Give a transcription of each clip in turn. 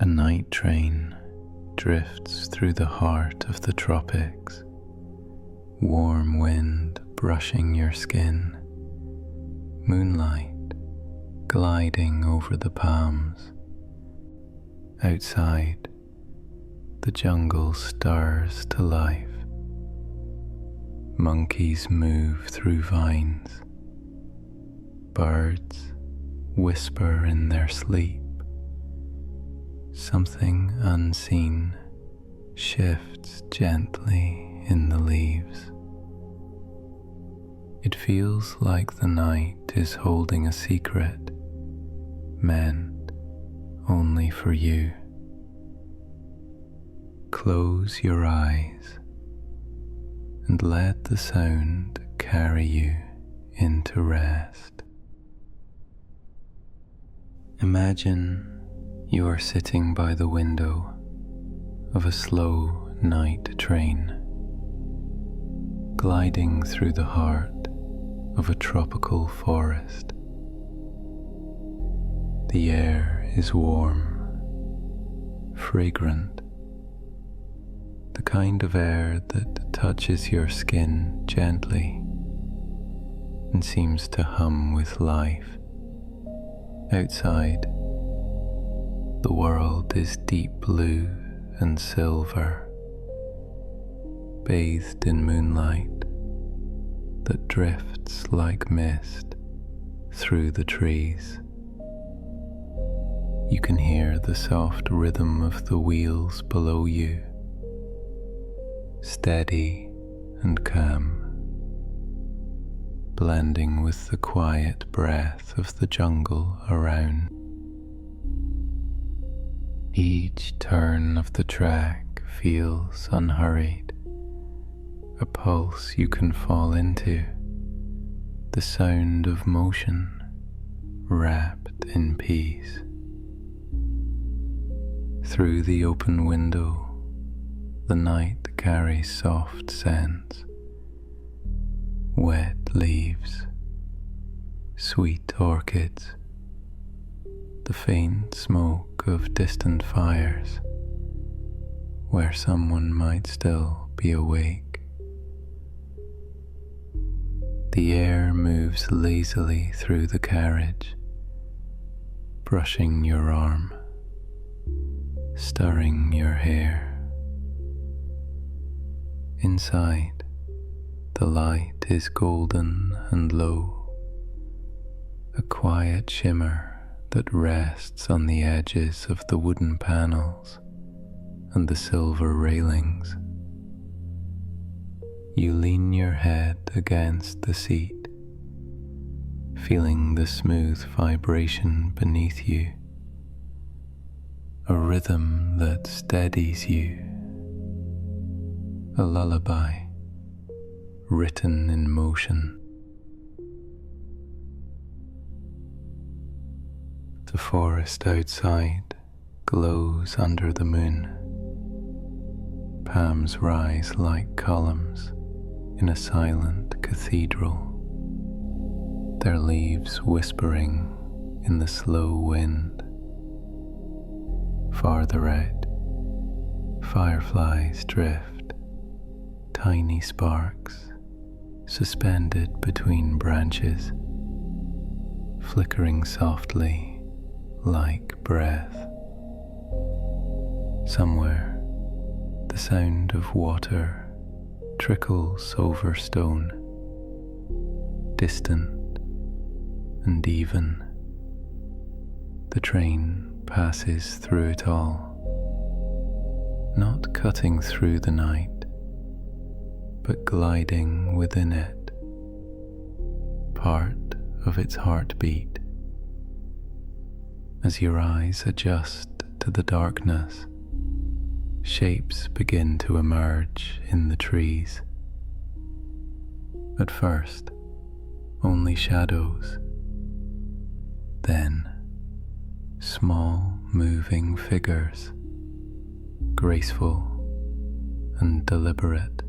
A night train drifts through the heart of the tropics, warm wind brushing your skin, moonlight gliding over the palms. Outside, the jungle stirs to life. Monkeys move through vines. Birds whisper in their sleep. Something unseen shifts gently in the leaves. It feels like the night is holding a secret meant only for you. Close your eyes and let the sound carry you into rest. Imagine you are sitting by the window of a slow night train, gliding through the heart of a tropical forest. The air is warm, fragrant, the kind of air that touches your skin gently and seems to hum with life. Outside, the world is deep blue and silver, bathed in moonlight that drifts like mist through the trees. You can hear the soft rhythm of the wheels below you, steady and calm, blending with the quiet breath of the jungle around. Each turn of the track feels unhurried, a pulse you can fall into, the sound of motion wrapped in peace. Through the open window, the night carries soft scents, wet leaves, sweet orchids, the faint smoke of distant fires where someone might still be awake. The air moves lazily through the carriage, brushing your arm, stirring your hair. Inside, the light is golden and low, a quiet shimmer that rests on the edges of the wooden panels and the silver railings. You lean your head against the seat, feeling the smooth vibration beneath you, a rhythm that steadies you, a lullaby written in motion. The forest outside glows under the moon. Palms rise like columns in a silent cathedral, their leaves whispering in the slow wind. Farther out, fireflies drift, tiny sparks suspended between branches, flickering softly like breath. Somewhere, the sound of water trickles over stone, distant and even. The train passes through it all, not cutting through the night, but gliding within it, part of its heartbeat. As your eyes adjust to the darkness, shapes begin to emerge in the trees. At first, only shadows, then small moving figures, graceful and deliberate.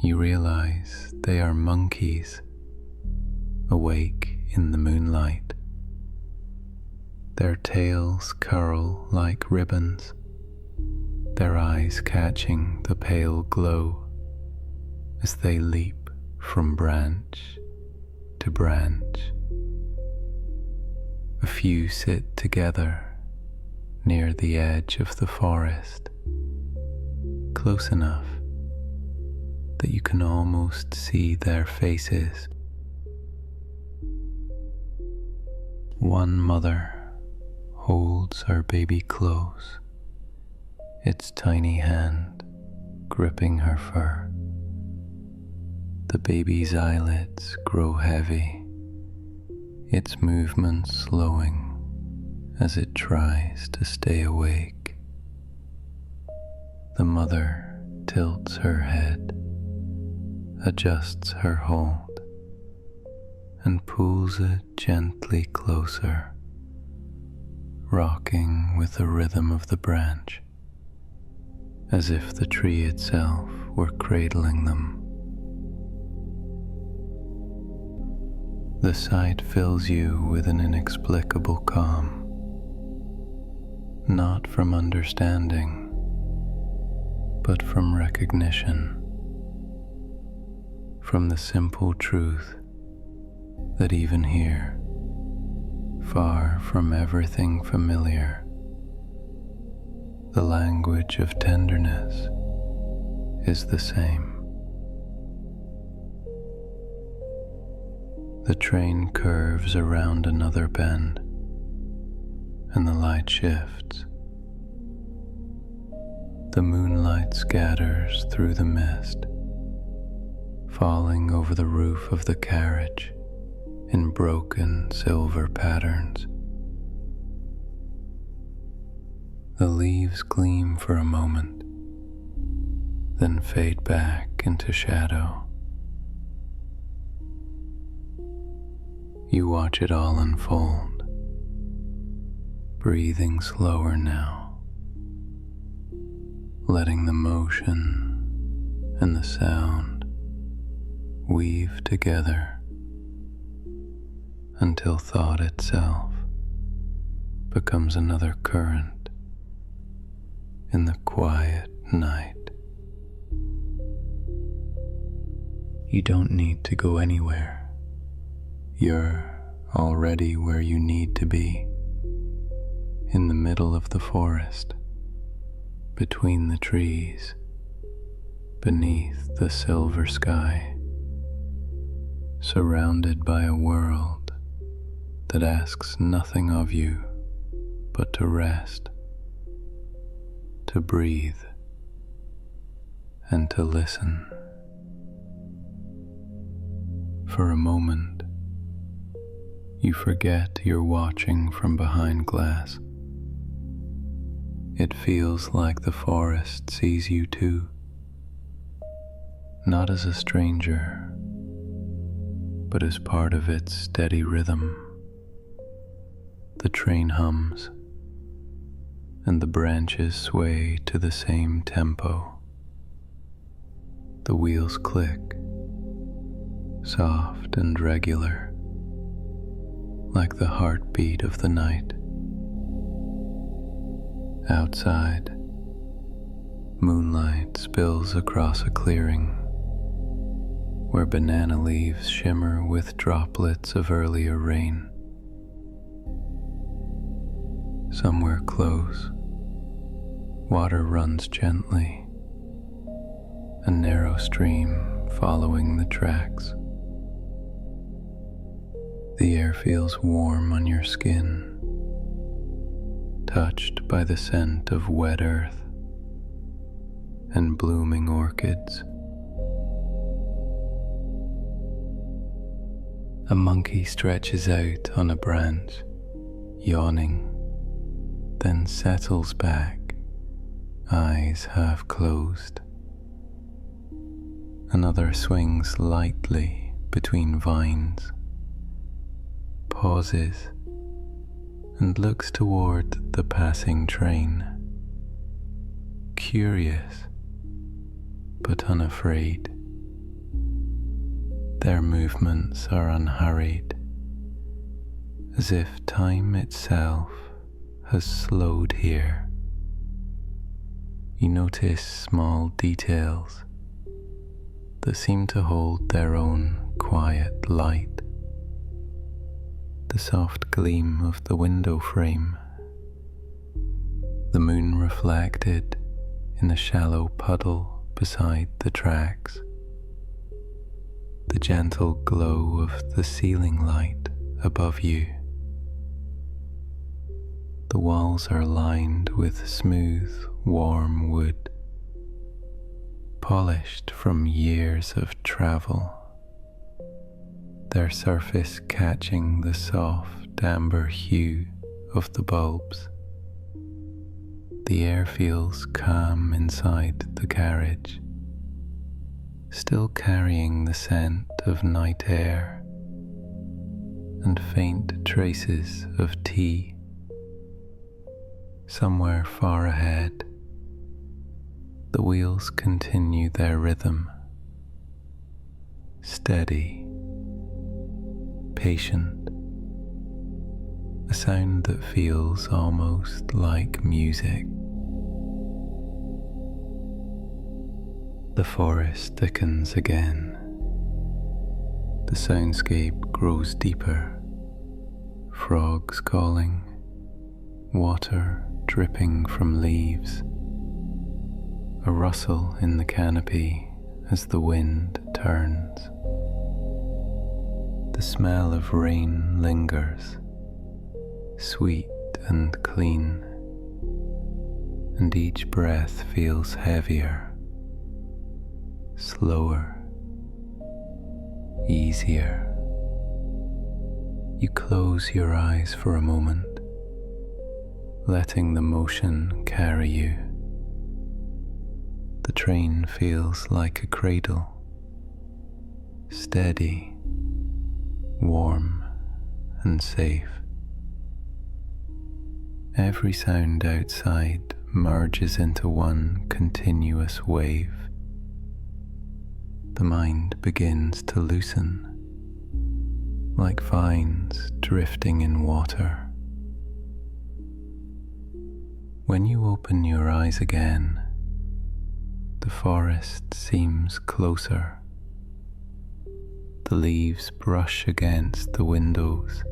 You realize they are monkeys, awake in the moonlight. Their tails curl like ribbons, their eyes catching the pale glow as they leap from branch to branch. A few sit together near the edge of the forest, close enough that you can almost see their faces. One mother holds her baby close, its tiny hand gripping her fur. The baby's eyelids grow heavy, its movements slowing as it tries to stay awake. The mother tilts her head, adjusts her hold, and pulls it gently closer, rocking with the rhythm of the branch, as if the tree itself were cradling them. The sight fills you with an inexplicable calm, not from understanding, but from recognition, from the simple truth that even here, far from everything familiar, the language of tenderness is the same. The train curves around another bend, and the light shifts. The moonlight scatters through the mist, falling over the roof of the carriage in broken silver patterns. The leaves gleam for a moment, then fade back into shadow. You watch it all unfold, breathing slower now, letting the motion and the sound weave together until thought itself becomes another current in the quiet night. You don't need to go anywhere. You're already where you need to be, in the middle of the forest, between the trees, beneath the silver sky, surrounded by a world that asks nothing of you but to rest, to breathe, and to listen. For a moment, you forget you're watching from behind glass. It feels like the forest sees you too, not as a stranger, but as part of its steady rhythm. The train hums, and the branches sway to the same tempo. The wheels click, soft and regular, like the heartbeat of the night. Outside, moonlight spills across a clearing where banana leaves shimmer with droplets of earlier rain. Somewhere close, water runs gently, a narrow stream following the tracks. The air feels warm on your skin, touched by the scent of wet earth and blooming orchids. A monkey stretches out on a branch, yawning, then settles back, eyes half closed. Another swings lightly between vines, pauses, and looks toward the passing train, curious but unafraid. Their movements are unhurried, as if time itself has slowed here. You notice small details that seem to hold their own quiet light. The soft gleam of the window frame, the moon reflected in a shallow puddle beside the tracks, the gentle glow of the ceiling light above you. The walls are lined with smooth, warm wood, polished from years of travel, their surface catching the soft amber hue of the bulbs. The air feels calm inside the carriage, still carrying the scent of night air and faint traces of tea. Somewhere far ahead, the wheels continue their rhythm, steady, patient, a sound that feels almost like music. The forest thickens again. The soundscape grows deeper, frogs calling, water dripping from leaves, a rustle in the canopy as the wind turns. The smell of rain lingers, sweet and clean, and each breath feels heavier, slower, easier. You close your eyes for a moment, letting the motion carry you. The train feels like a cradle, steady, warm, and safe. Every sound outside merges into one continuous wave. The mind begins to loosen, like vines drifting in water. When you open your eyes again, the forest seems closer. The leaves brush against the windows.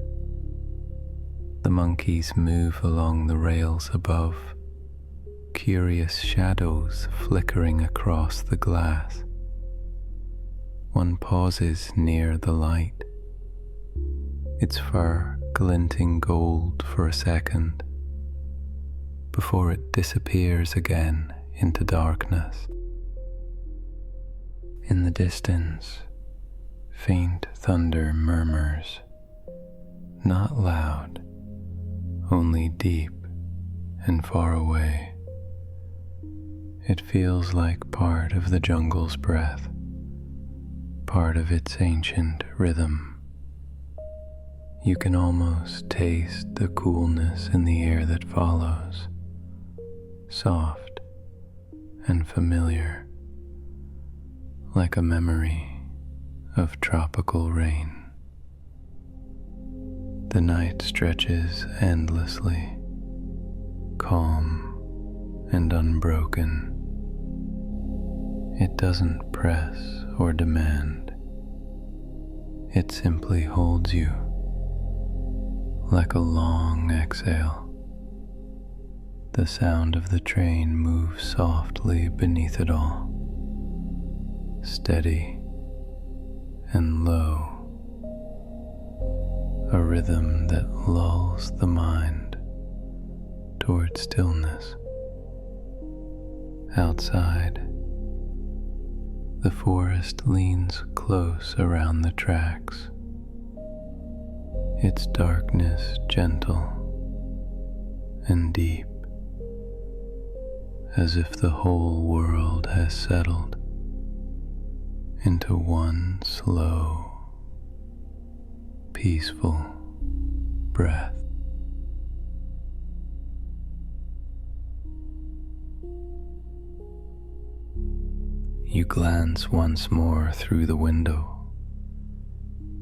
The monkeys move along the rails above, curious shadows flickering across the glass. One pauses near the light, its fur glinting gold for a second, before it disappears again into darkness. In the distance, faint thunder murmurs, not loud, only deep and far away. It feels like part of the jungle's breath, part of its ancient rhythm. You can almost taste the coolness in the air that follows, soft and familiar, like a memory of tropical rain. The night stretches endlessly, calm and unbroken. It doesn't press or demand. It simply holds you, like a long exhale. The sound of the train moves softly beneath it all, steady and low, a rhythm that lulls the mind toward stillness. Outside, the forest leans close around the tracks, its darkness gentle and deep, as if the whole world has settled into one slow, peaceful breath. You glance once more through the window.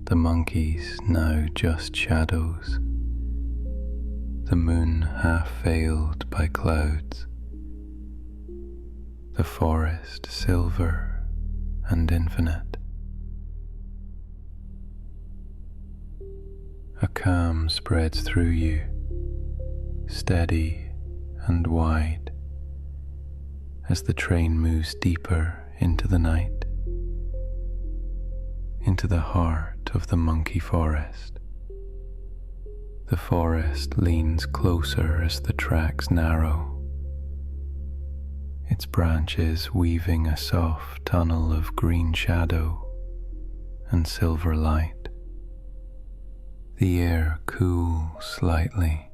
The monkeys now just shadows, the moon half veiled by clouds, the forest silver and infinite. A calm spreads through you, steady and wide, as the train moves deeper into the night, into the heart of the monkey forest. The forest leans closer as the tracks narrow, its branches weaving a soft tunnel of green shadow and silver light. The air cools slightly,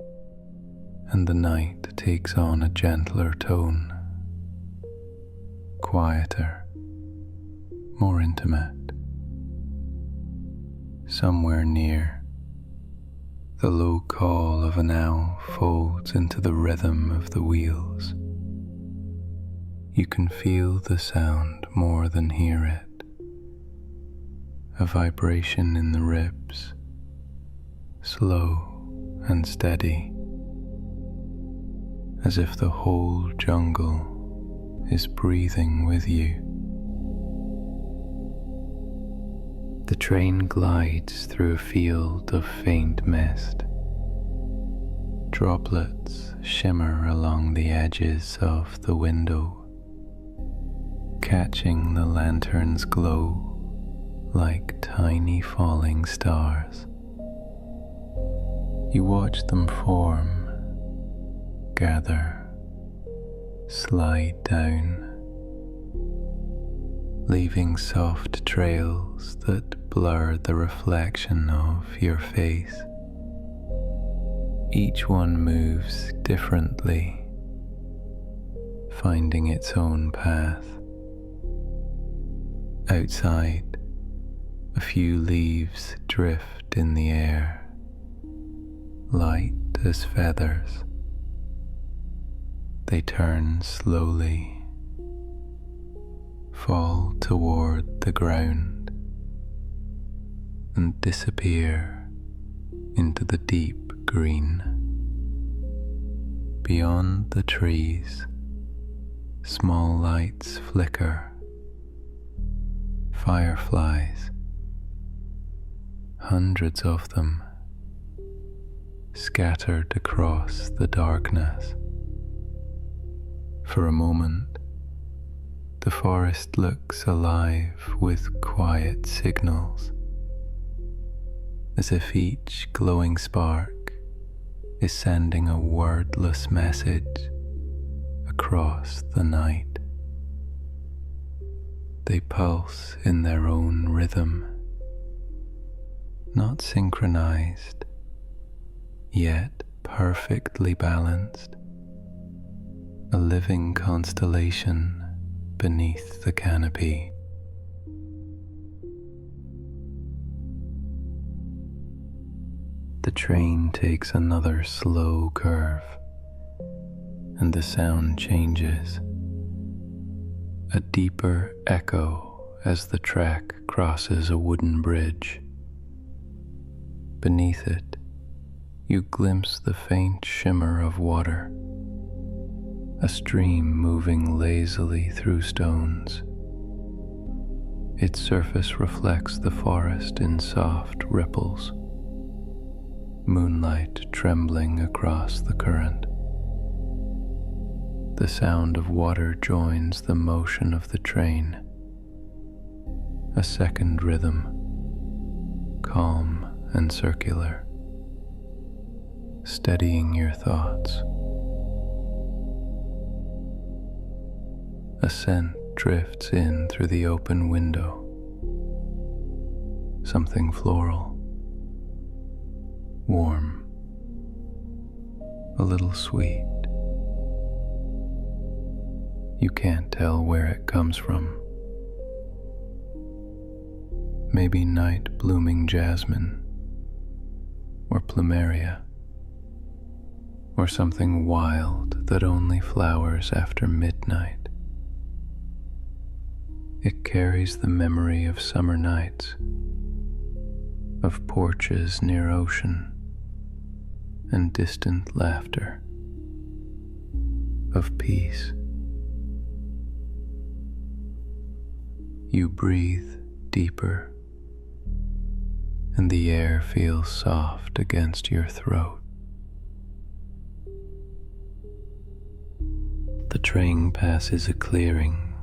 and the night takes on a gentler tone, quieter, more intimate. Somewhere near, the low call of an owl folds into the rhythm of the wheels. You can feel the sound more than hear it, a vibration in the ribs, slow and steady, as if the whole jungle is breathing with you. The train glides through a field of faint mist. Droplets shimmer along the edges of the window, catching the lantern's glow like tiny falling stars. You watch them form, gather, slide down, leaving soft trails that blur the reflection of your face. Each one moves differently, finding its own path. Outside, a few leaves drift in the air, light as feathers. They turn slowly, fall toward the ground, and disappear into the deep green. Beyond the trees, small lights flicker. Fireflies, hundreds of them, scattered across the darkness. For a moment, the forest looks alive with quiet signals, as if each glowing spark is sending a wordless message across the night. They pulse in their own rhythm, not synchronized, yet perfectly balanced, a living constellation beneath the canopy. The train takes another slow curve, and the sound changes, a deeper echo as the track crosses a wooden bridge. Beneath it, you glimpse the faint shimmer of water, a stream moving lazily through stones. Its surface reflects the forest in soft ripples, moonlight trembling across the current. The sound of water joins the motion of the train, a second rhythm, calm and circular, steadying your thoughts. A scent drifts in through the open window, something floral, warm, a little sweet. You can't tell where it comes from. Maybe night blooming jasmine, or plumeria, or something wild that only flowers after midnight. It carries the memory of summer nights, of porches near ocean, and distant laughter, of peace. You breathe deeper, and the air feels soft against your throat. The train passes a clearing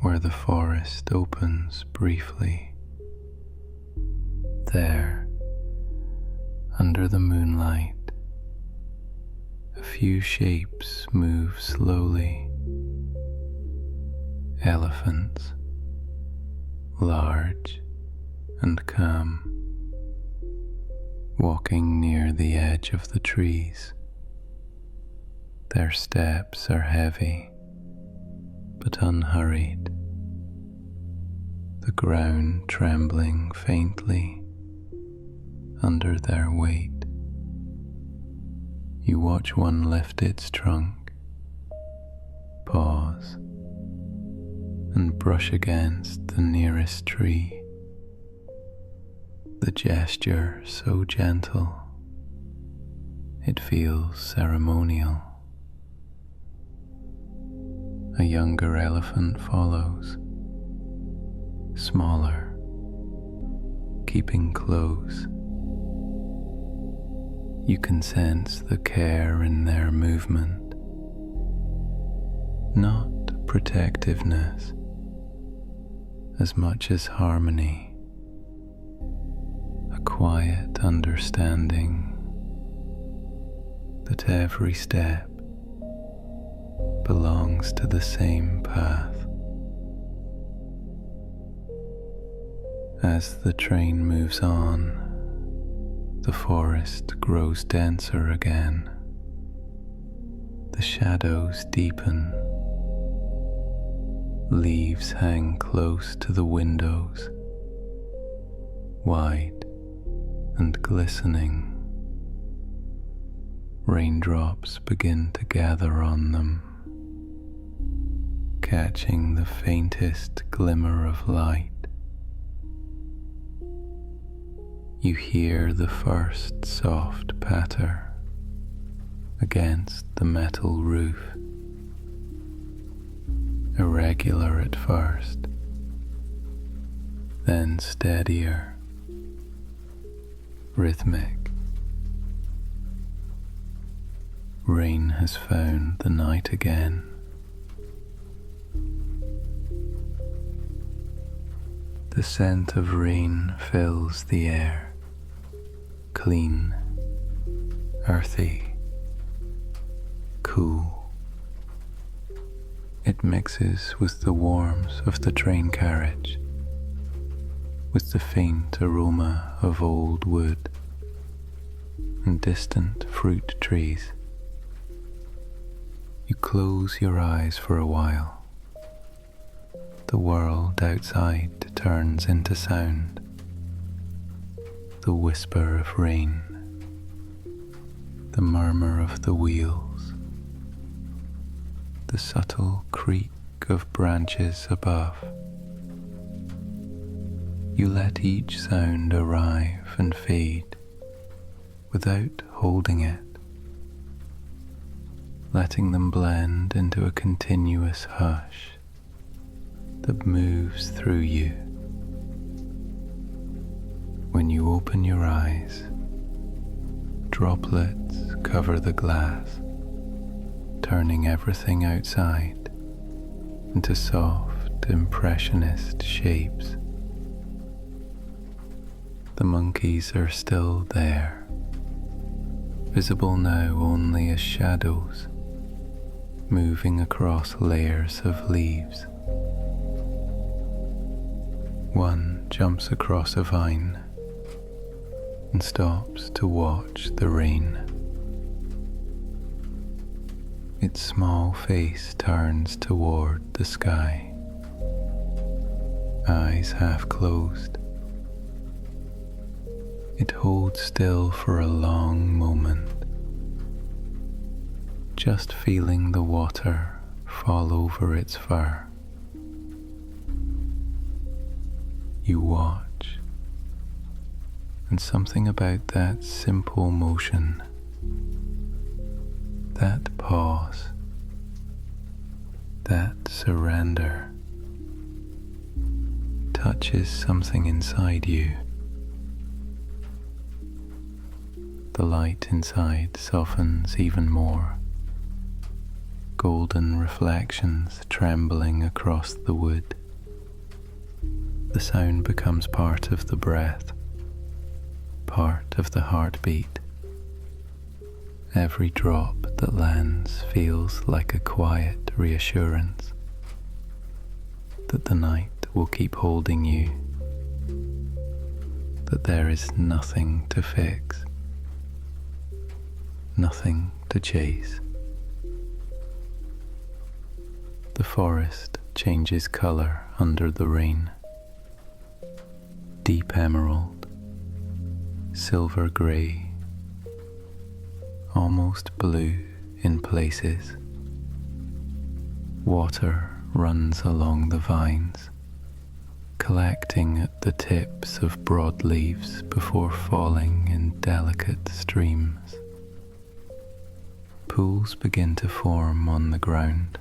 where the forest opens briefly. There, under the moonlight, a few shapes move slowly. Elephants, large and calm, walking near the edge of the trees. Their steps are heavy but unhurried, the ground trembling faintly under their weight. You watch one lift its trunk, pause, and brush against the nearest tree. The gesture so gentle, it feels ceremonial. A younger elephant follows, smaller, keeping close. You can sense the care in their movement, not protectiveness as much as harmony, a quiet understanding that every step belongs to the same path. As the train moves on, the forest grows denser again. The shadows deepen. Leaves hang close to the windows, wide and glistening. Raindrops begin to gather on them, catching the faintest glimmer of light. You hear the first soft patter against the metal roof, irregular at first, then steadier, rhythmic. Rain has found the night again. The scent of rain fills the air, clean, earthy, cool. It mixes with the warmth of the train carriage, with the faint aroma of old wood and distant fruit trees. You close your eyes for a while. The world outside turns into sound. The whisper of rain, the murmur of the wheels, the subtle creak of branches above. You let each sound arrive and fade without holding it, letting them blend into a continuous hush that moves through you. When you open your eyes, droplets cover the glass, turning everything outside into soft, impressionist shapes. The monkeys are still there, visible now only as shadows moving across layers of leaves. One jumps across a vine and stops to watch the rain. Its small face turns toward the sky, eyes half closed. It holds still for a long moment, just feeling the water fall over its fur. You watch, and something about that simple motion That pause, that surrender, touches something inside you. The light inside softens even more, golden reflections trembling across the wood. The sound becomes part of the breath, part of the heartbeat. Every drop that lands feels like a quiet reassurance that the night will keep holding you, that there is nothing to fix, nothing to chase. The forest changes color under the rain. Deep emerald, silver grey, almost blue in places. Water runs along the vines, collecting at the tips of broad leaves before falling in delicate streams. Pools begin to form on the ground,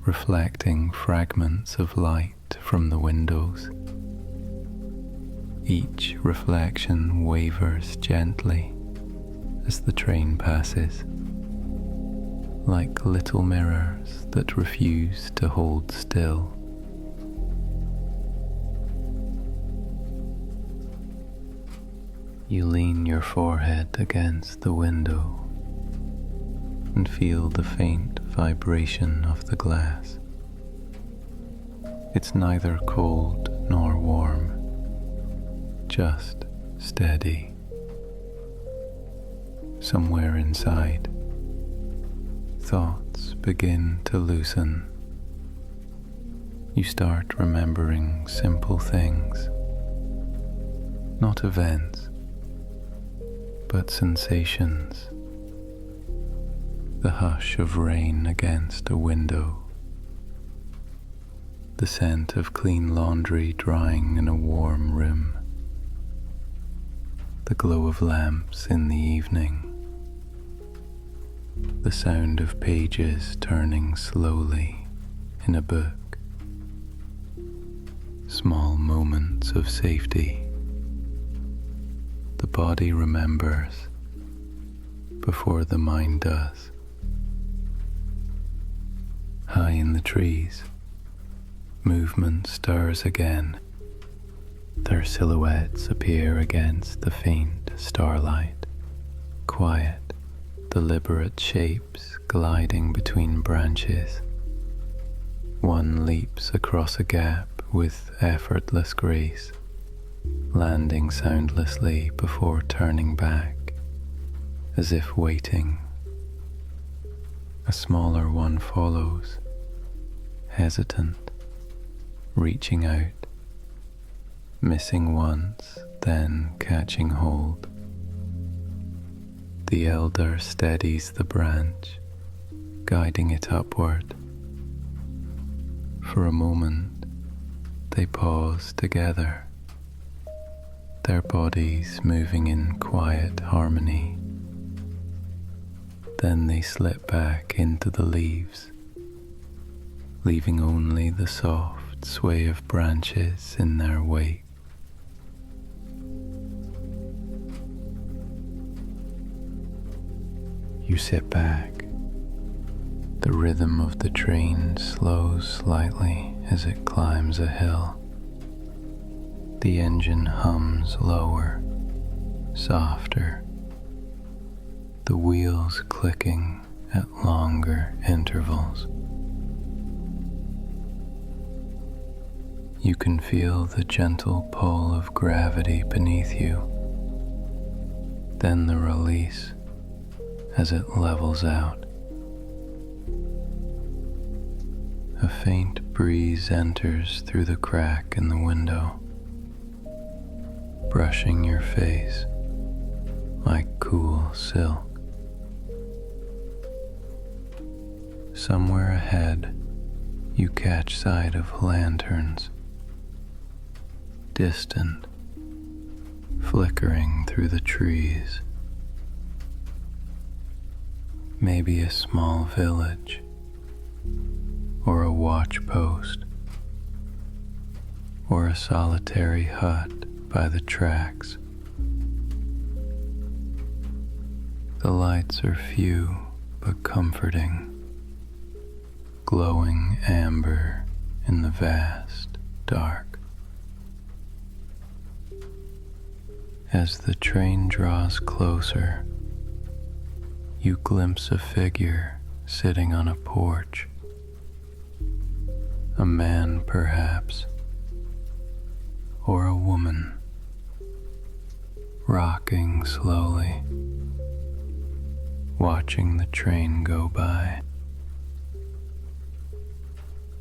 reflecting fragments of light from the windows. Each reflection wavers gently as the train passes, like little mirrors that refuse to hold still. You lean your forehead against the window and feel the faint vibration of the glass. It's neither cold nor warm, just steady. Somewhere inside, thoughts begin to loosen. You start remembering simple things, not events, but sensations. The hush of rain against a window, the scent of clean laundry drying in a warm room, the glow of lamps in the evening, the sound of pages turning slowly in a book, small moments of safety. The body remembers before the mind does. High in the trees, movement stirs again. Their silhouettes appear against the faint starlight, quiet, deliberate shapes gliding between branches. One leaps across a gap with effortless grace, landing soundlessly before turning back, as if waiting. A smaller one follows, hesitant, reaching out, missing once, then catching hold. The elder steadies the branch, guiding it upward. For a moment, they pause together, their bodies moving in quiet harmony. Then they slip back into the leaves, leaving only the soft sway of branches in their wake. You sit back. The rhythm of the train slows slightly as it climbs a hill. The engine hums lower, softer, the wheels clicking at longer intervals. You can feel the gentle pull of gravity beneath you, then the release as it levels out. A faint breeze enters through the crack in the window, brushing your face like cool silk. Somewhere ahead, you catch sight of lanterns, distant, flickering through the trees. Maybe a small village or a watch post or a solitary hut by the tracks. The lights are few but comforting, glowing amber in the vast dark. As the train draws closer, you glimpse a figure sitting on a porch. A man, perhaps, or a woman, rocking slowly, watching the train go by.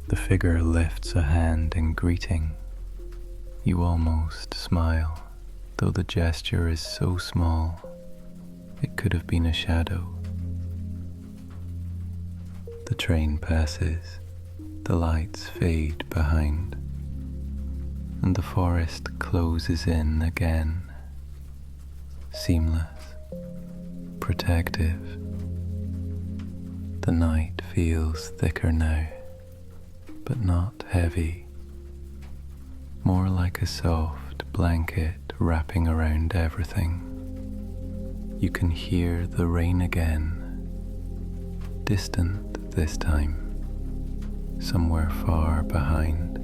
The figure lifts a hand in greeting. You almost smile, though the gesture is so small, it could have been a shadow. The train passes, the lights fade behind, and the forest closes in again, seamless, protective. The night feels thicker now, but not heavy, more like a soft blanket wrapping around everything. You can hear the rain again, distant this time, somewhere far behind.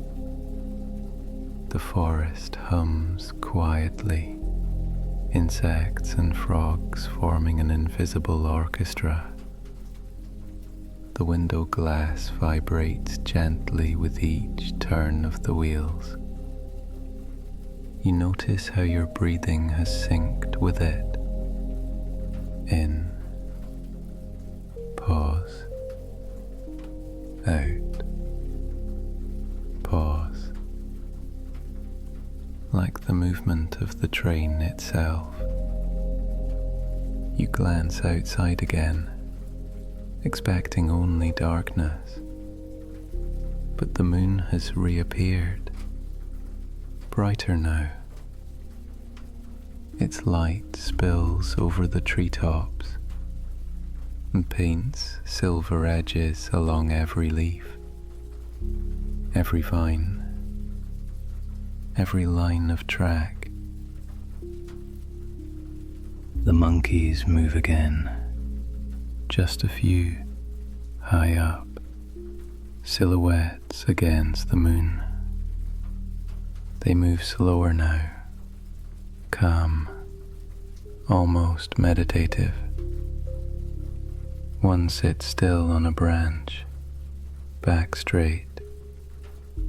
The forest hums quietly, insects and frogs forming an invisible orchestra. The window glass vibrates gently with each turn of the wheels. You notice how your breathing has synced with it. In, pause, out, pause, like the movement of the train itself. You glance outside again, expecting only darkness, but the moon has reappeared, brighter now. Its light spills over the treetops and paints silver edges along every leaf, every vine, every line of track. The monkeys move again, just a few, high up, silhouettes against the moon. They move slower now, calm, almost meditative. One sits still on a branch, back straight,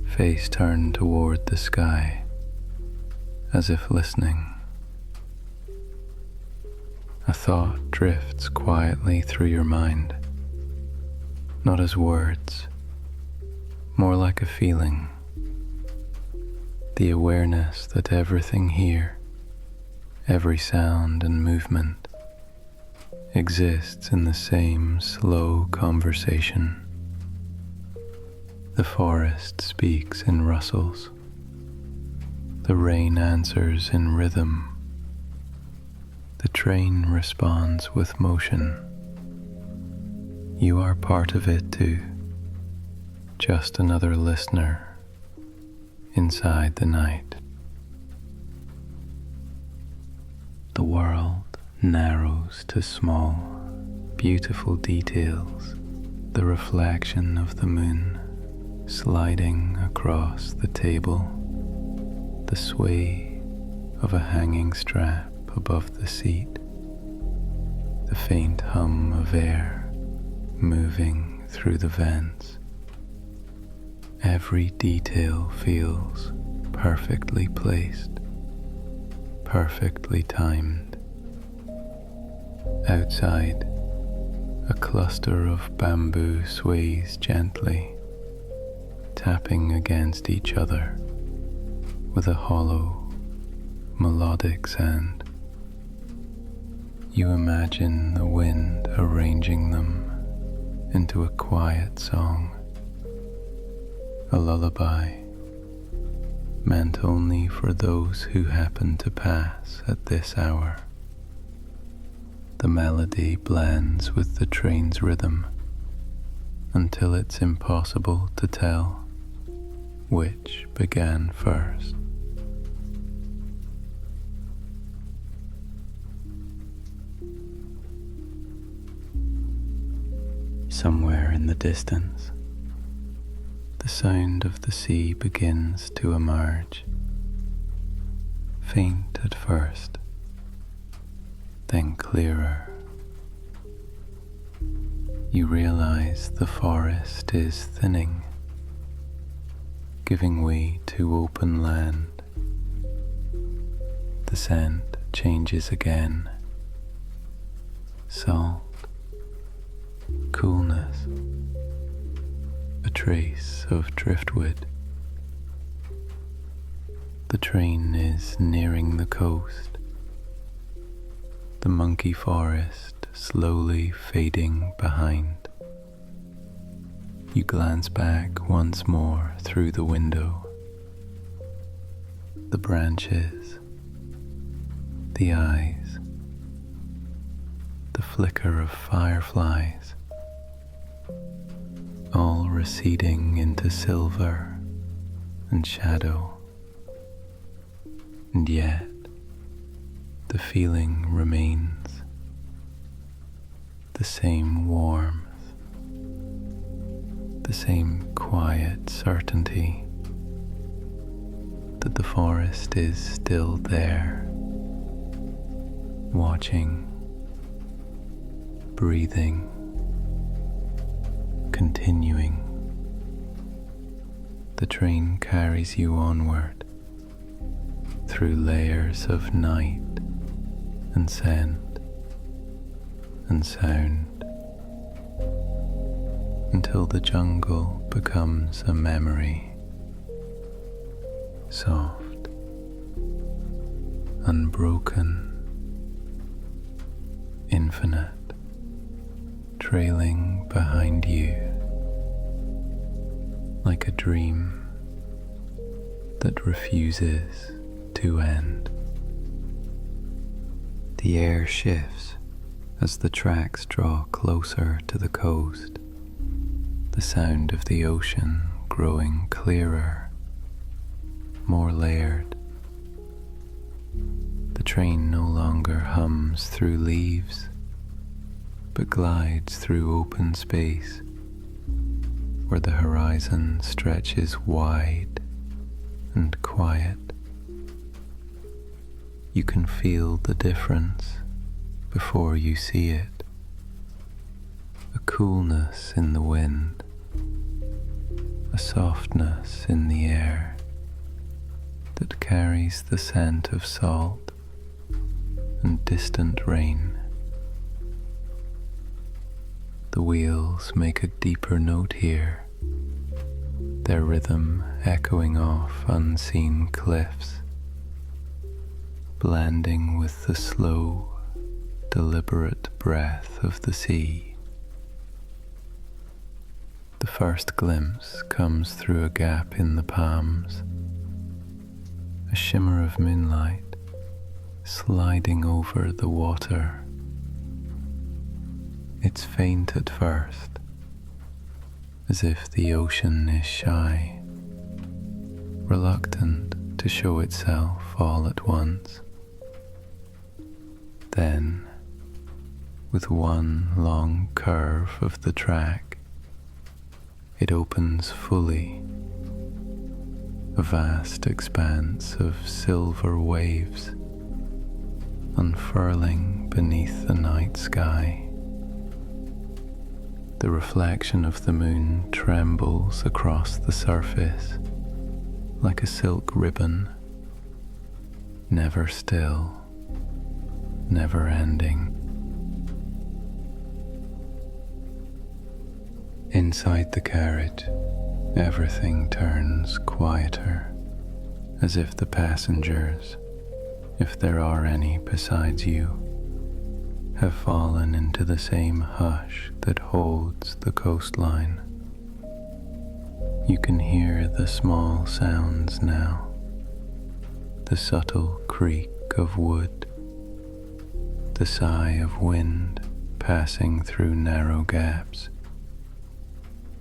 face turned toward the sky, as if listening. A thought drifts quietly through your mind, not as words, more like a feeling. The awareness that everything here, every sound and movement, exists in the same slow conversation. The forest speaks in rustles. The rain answers in rhythm. The train responds with motion. You are part of it too, just another listener inside the night. The world narrows to small, beautiful details, the reflection of the moon sliding across the table, the sway of a hanging strap above the seat, the faint hum of air moving through the vents. Every detail feels perfectly placed, perfectly timed. Outside, a cluster of bamboo sways gently, tapping against each other with a hollow, melodic sound. You imagine the wind arranging them into a quiet song, a lullaby meant only for those who happen to pass at this hour. The melody blends with the train's rhythm until it's impossible to tell which began first. Somewhere in the distance, the sound of the sea begins to emerge, faint at first, then clearer. You realize the forest is thinning, giving way to open land. The scent changes again. Salt, coolness, a trace of driftwood. The train is nearing the coast, the monkey forest slowly fading behind. You glance back once more through the window. The branches, the eyes, the flicker of fireflies, all receding into silver and shadow. And yet, the feeling remains, the same warmth, the same quiet certainty that the forest is still there, watching, breathing, continuing. The train carries you onward through layers of night and scent and sound until the jungle becomes a memory, soft, unbroken, infinite, trailing behind you like a dream that refuses to end. The air shifts as the tracks draw closer to the coast, the sound of the ocean growing clearer, more layered. The train no longer hums through leaves, but glides through open space where the horizon stretches wide and quiet. You can feel the difference before you see it. A coolness in the wind, a softness in the air that carries the scent of salt and distant rain. The wheels make a deeper note here, their rhythm echoing off unseen cliffs, blending with the slow, deliberate breath of the sea. The first glimpse comes through a gap in the palms, a shimmer of moonlight sliding over the water. It's faint at first, as if the ocean is shy, reluctant to show itself all at once. Then, with one long curve of the track, it opens fully, a vast expanse of silver waves unfurling beneath the night sky. The reflection of the moon trembles across the surface like a silk ribbon, never still, never ending. Inside the carriage, everything turns quieter, as if the passengers, if there are any besides you, have fallen into the same hush that holds the coastline. You can hear the small sounds now, the subtle creak of wood, the sigh of wind passing through narrow gaps,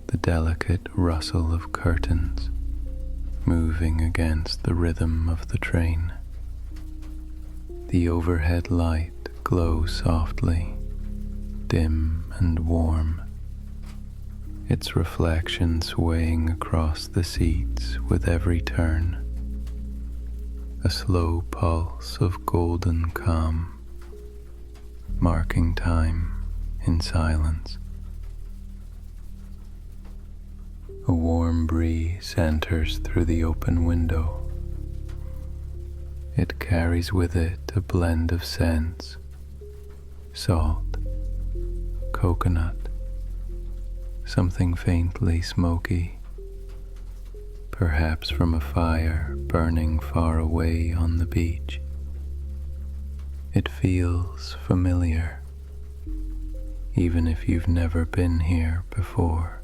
the delicate rustle of curtains moving against the rhythm of the train. The overhead light glows softly, dim and warm, its reflection swaying across the seats with every turn, a slow pulse of golden calm, marking time in silence. A warm breeze enters through the open window. It carries with it a blend of scents: salt, coconut, something faintly smoky, perhaps from a fire burning far away on the beach. It feels familiar, even if you've never been here before.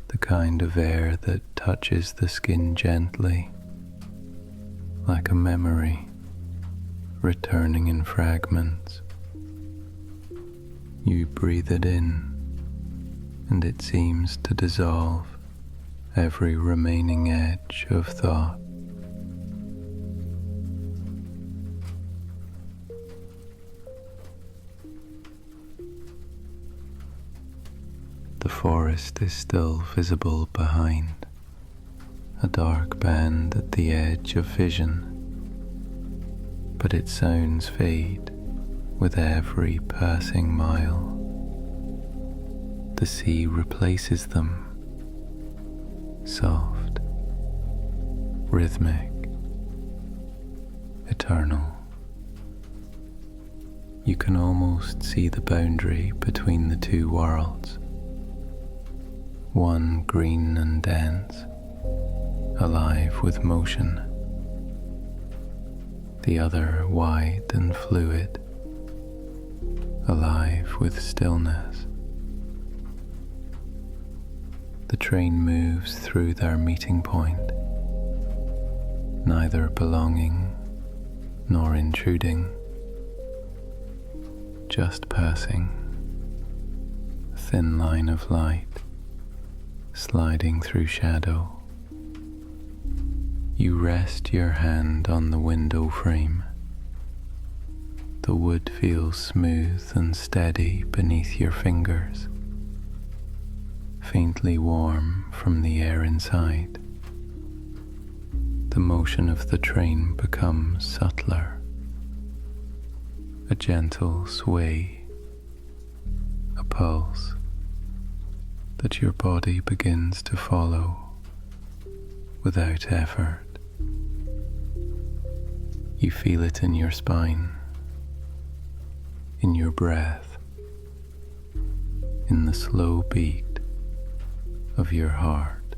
The kind of air that touches the skin gently, like a memory returning in fragments. You breathe it in, and it seems to dissolve every remaining edge of thought. The forest is still visible behind, a dark band at the edge of vision, but its sounds fade with every passing mile. The sea replaces them, soft, rhythmic, eternal. You can almost see the boundary between the two worlds, one green and dense, alive with motion, the other wide and fluid, alive with stillness. The train moves through their meeting point, neither belonging nor intruding, just passing, a thin line of light sliding through shadow. You rest your hand on the window frame. The wood feels smooth and steady beneath your fingers, faintly warm from the air inside. The motion of the train becomes subtler, a gentle sway, a pulse that your body begins to follow without effort. You feel it in your spine, in your breath, in the slow beat of your heart.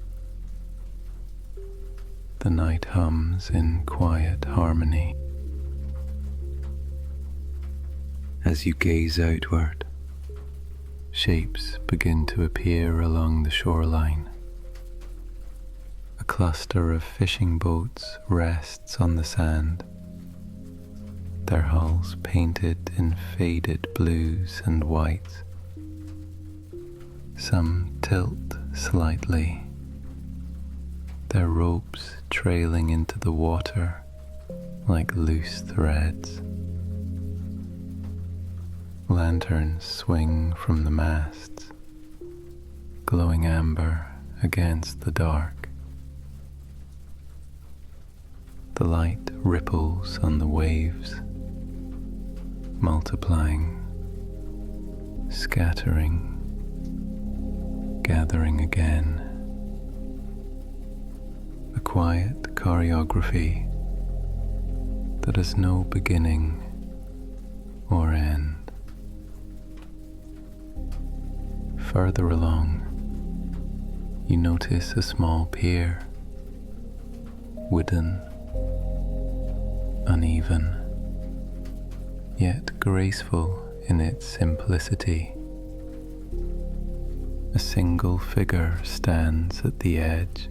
The night hums in quiet harmony. As you gaze outward, shapes begin to appear along the shoreline. A cluster of fishing boats rests on the sand, their hulls painted in faded blues and whites. Some tilt slightly, their ropes trailing into the water like loose threads. Lanterns swing from the masts, glowing amber against the dark. The light ripples on the waves, multiplying, scattering, gathering again. A quiet choreography that has no beginning or end. Further along, you notice a small pier, wooden, uneven, yet graceful in its simplicity. A single figure stands at the edge,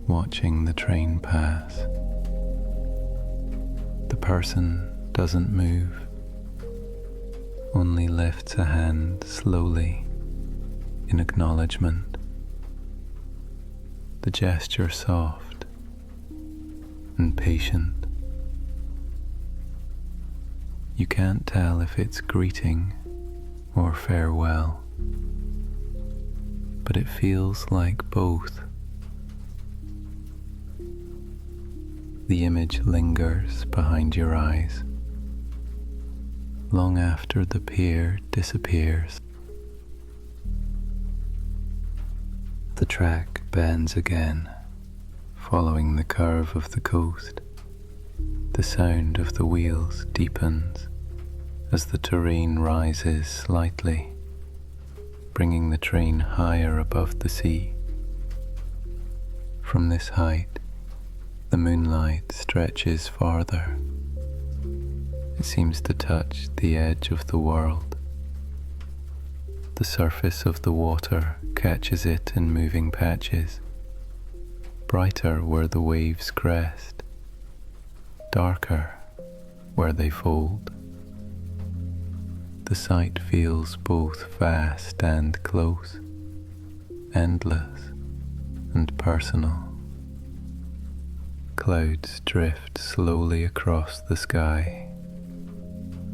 watching the train pass. The person doesn't move, only lifts a hand slowly in acknowledgement. The gesture soft and patient. You can't tell if it's greeting or farewell, but it feels like both. The image lingers behind your eyes, long after the pier disappears. The track bends again, following the curve of the coast. The sound of the wheels deepens as the terrain rises slightly, bringing the train higher above the sea. From this height, the moonlight stretches farther. It seems to touch the edge of the world. The surface of the water catches it in moving patches, brighter where the waves crest, darker where they fold. The sight feels both vast and close, endless and personal. Clouds drift slowly across the sky,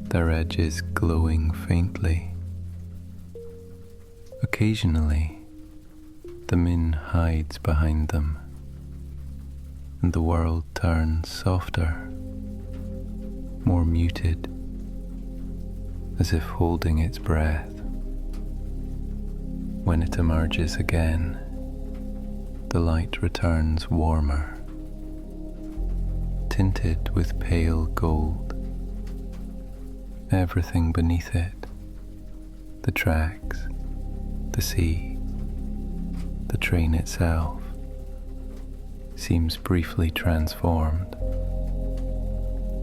their edges glowing faintly. Occasionally, the moon hides behind them, and the world turns softer, more muted, as if holding its breath. When it emerges again, the light returns warmer, tinted with pale gold. Everything beneath it, the tracks, the sea, the train itself, seems briefly transformed,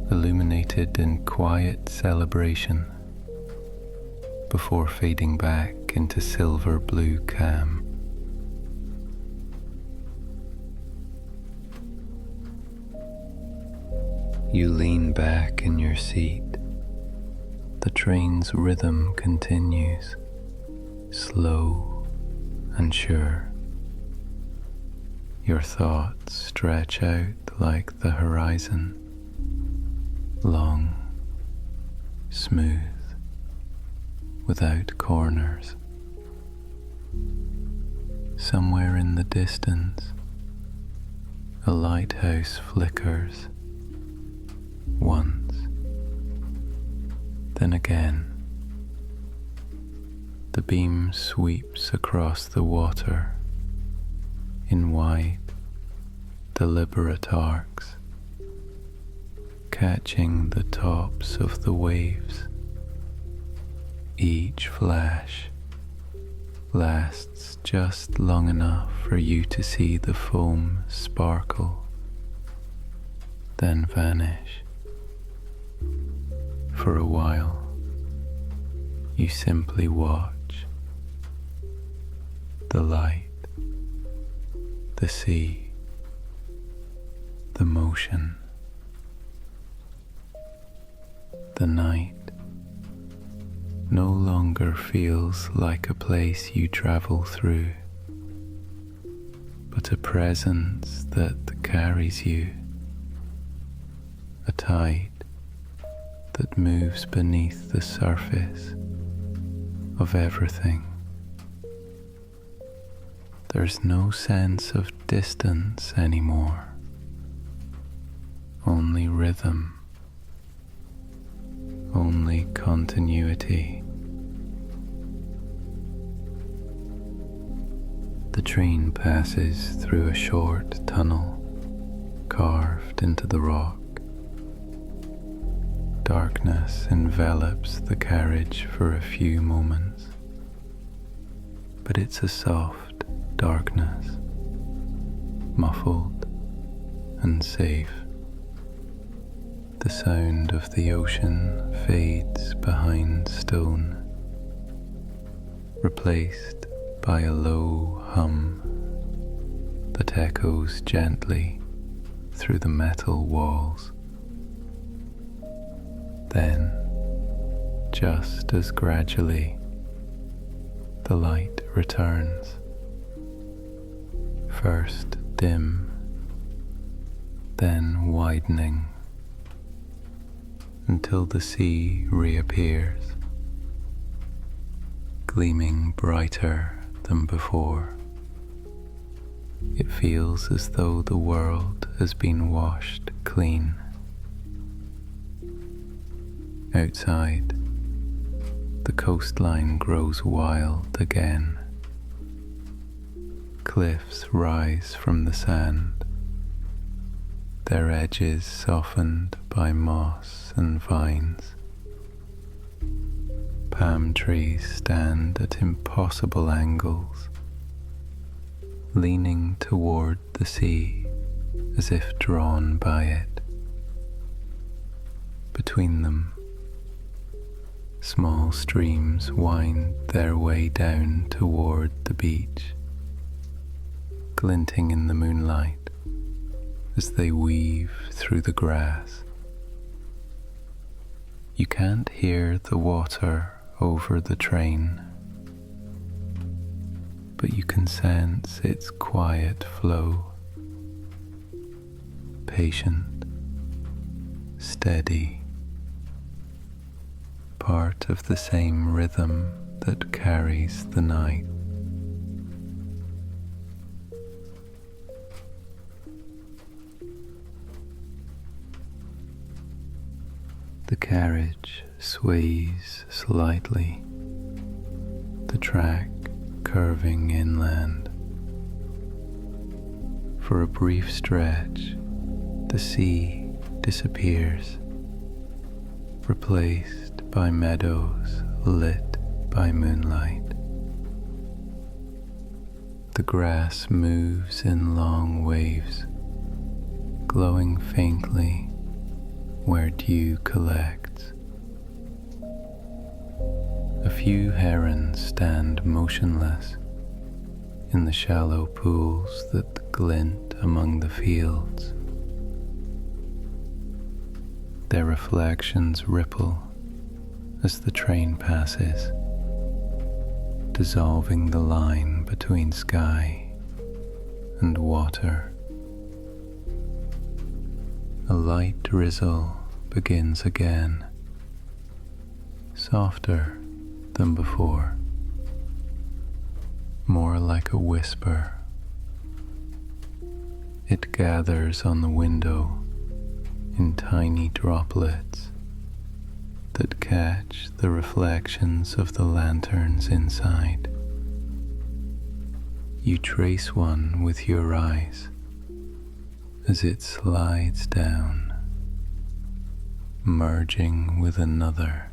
illuminated in quiet celebration, before fading back into silver blue calm. You lean back in your seat. The train's rhythm continues, slow and sure. Your thoughts stretch out like the horizon, long, smooth, without corners. Somewhere in the distance, a lighthouse flickers, once, then again. The beam sweeps across the water in wide, deliberate arcs, catching the tops of the waves. Each flash lasts just long enough for you to see the foam sparkle, then vanish. For a while, you simply watch the light, the sea, the motion. The night no longer feels like a place you travel through, but a presence that carries you, a tide that moves beneath the surface of everything. There's no sense of distance anymore, only rhythm, only continuity. The train passes through a short tunnel carved into the rock. Darkness envelops the carriage for a few moments, but it's a soft darkness, muffled and safe. The sound of the ocean fades behind stone, replaced by a low hum that echoes gently through the metal walls. Then, just as gradually, the light returns, first dim, then widening, until the sea reappears, gleaming brighter than before. It feels as though the world has been washed clean. Outside, the coastline grows wild again. Cliffs rise from the sand, their edges softened by moss and vines. Palm trees stand at impossible angles, leaning toward the sea as if drawn by it. Between them, small streams wind their way down toward the beach, glinting in the moonlight as they weave through the grass. You can't hear the water over the train, but you can sense its quiet flow, patient, steady, part of the same rhythm that carries the night. The carriage sways slightly, the track curving inland. For a brief stretch, the sea disappears, replaced by meadows lit by moonlight. The grass moves in long waves, glowing faintly where dew collects. A few herons stand motionless in the shallow pools that glint among the fields. Their reflections ripple as the train passes, dissolving the line between sky and water. A light drizzle begins again, softer than before, more like a whisper. It gathers on the window in tiny droplets that catch the reflections of the lanterns inside. You trace one with your eyes as it slides down, merging with another,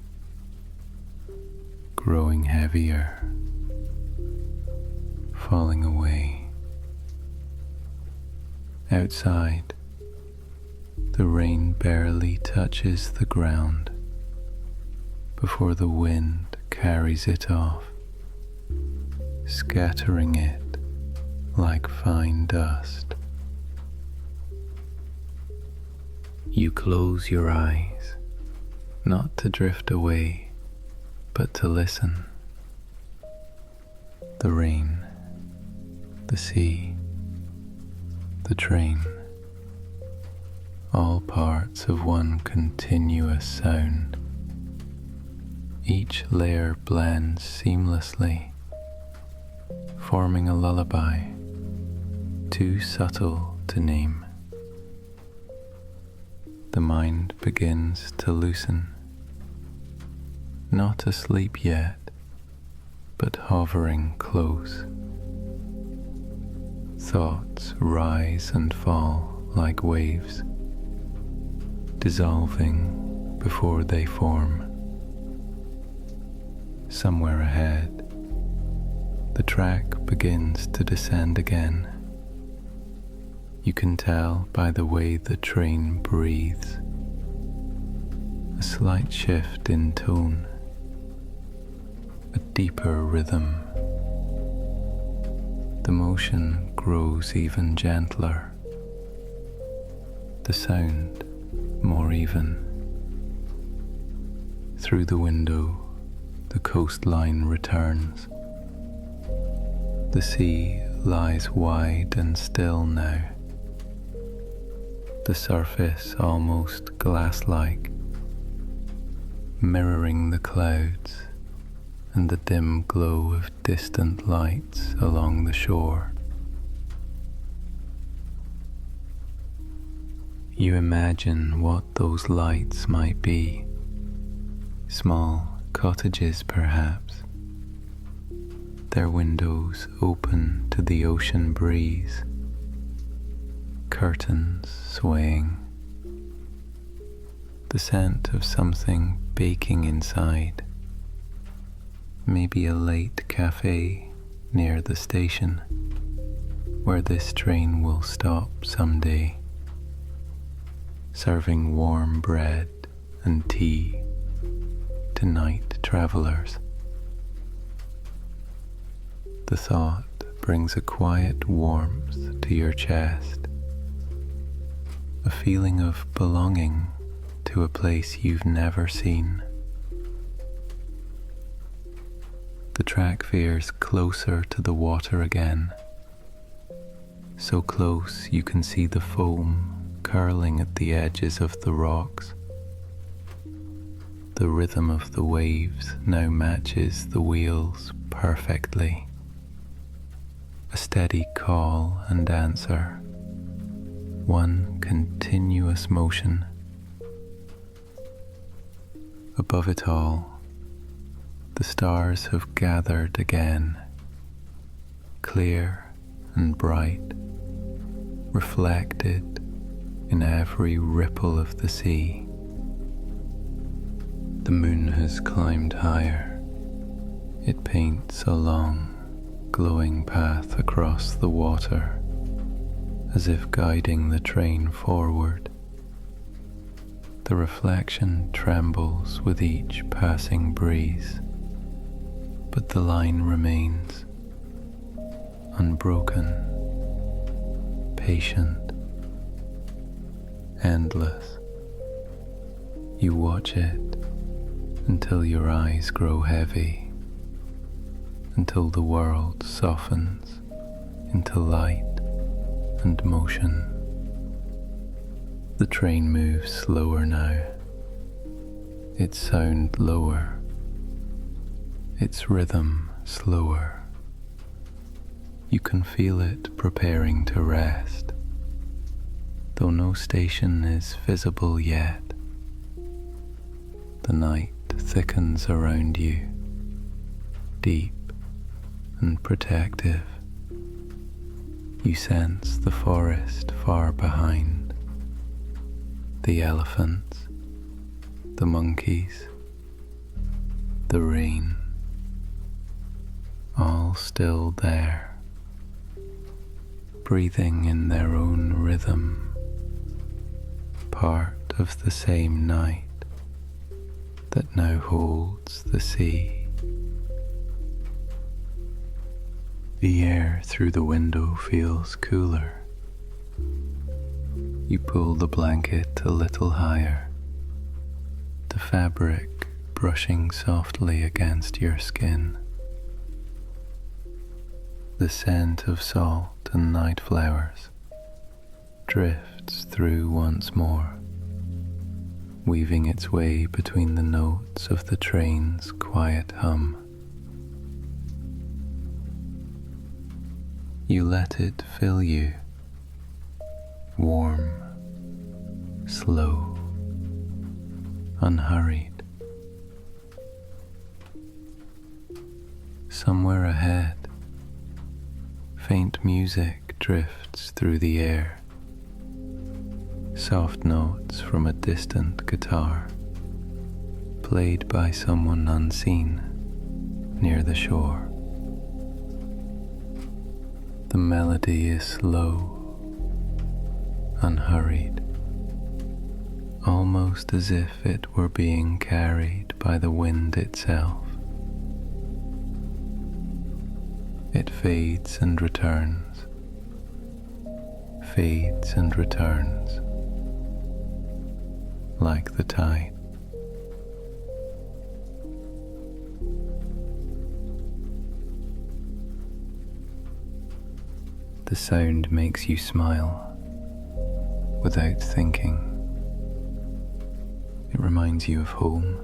growing heavier, falling away. Outside, the rain barely touches the ground before the wind carries it off, scattering it like fine dust. You close your eyes, not to drift away, but to listen. The rain, the sea, the train, all parts of one continuous sound. Each layer blends seamlessly, forming a lullaby too subtle to name. The mind begins to loosen, not asleep yet, but hovering close. Thoughts rise and fall like waves, dissolving before they form. Somewhere ahead, the track begins to descend again. You can tell by the way the train breathes, a slight shift in tone, a deeper rhythm. The motion grows even gentler, the sound more even. Through the window, the coastline returns. The sea lies wide and still now, the surface almost glass-like, mirroring the clouds and the dim glow of distant lights along the shore. You imagine what those lights might be. Small cottages, perhaps, their windows open to the ocean breeze, curtains swaying, the scent of something baking inside, maybe a late cafe near the station where this train will stop someday, serving warm bread and tea to night travelers. The thought brings a quiet warmth to your chest, a feeling of belonging to a place you've never seen. The track veers closer to the water again, so close you can see the foam curling at the edges of the rocks. The rhythm of the waves now matches the wheels perfectly. A steady call and answer, one continuous motion. Above it all, the stars have gathered again, clear and bright, reflected in every ripple of the sea. The moon has climbed higher. It paints a long, glowing path across the water, as if guiding the train forward. The reflection trembles with each passing breeze, but the line remains, unbroken, patient, endless. You watch it until your eyes grow heavy, until the world softens into light and motion. The train moves slower now, its sound lower, its rhythm slower. You can feel it preparing to rest, though no station is visible yet. The night thickens around you, deep and protective. You sense the forest far behind, the elephants, the monkeys, the rain, all still there, breathing in their own rhythm, part of the same night that now holds the sea. The air through the window feels cooler. You pull the blanket a little higher, the fabric brushing softly against your skin. The scent of salt and night flowers drifts through once more, weaving its way between the notes of the train's quiet hum. You let it fill you, warm, slow, unhurried. Somewhere ahead, faint music drifts through the air, soft notes from a distant guitar, played by someone unseen near the shore. The melody is slow, unhurried, almost as if it were being carried by the wind itself. It fades and returns, fades and returns, like the tide. The sound makes you smile without thinking. It reminds you of home,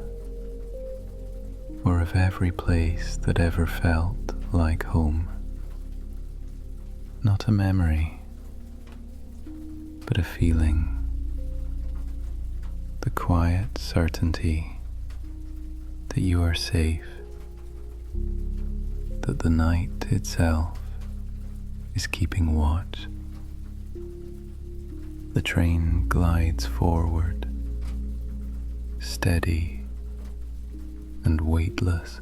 or of every place that ever felt like home. Not a memory, but a feeling. The quiet certainty that you are safe, that the night itself is keeping watch. The train glides forward, steady and weightless.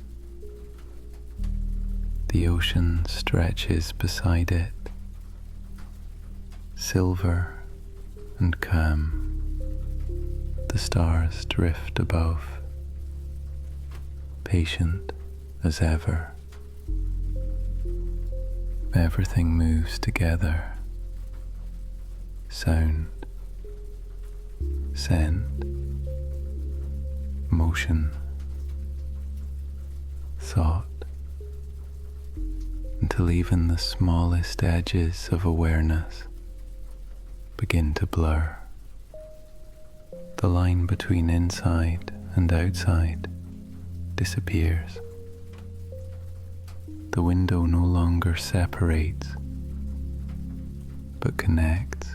The ocean stretches beside it, silver and calm. The stars drift above, patient as ever. Everything moves together. Sound, scent, motion, thought, until even the smallest edges of awareness begin to blur. The line between inside and outside disappears. The window no longer separates, but connects.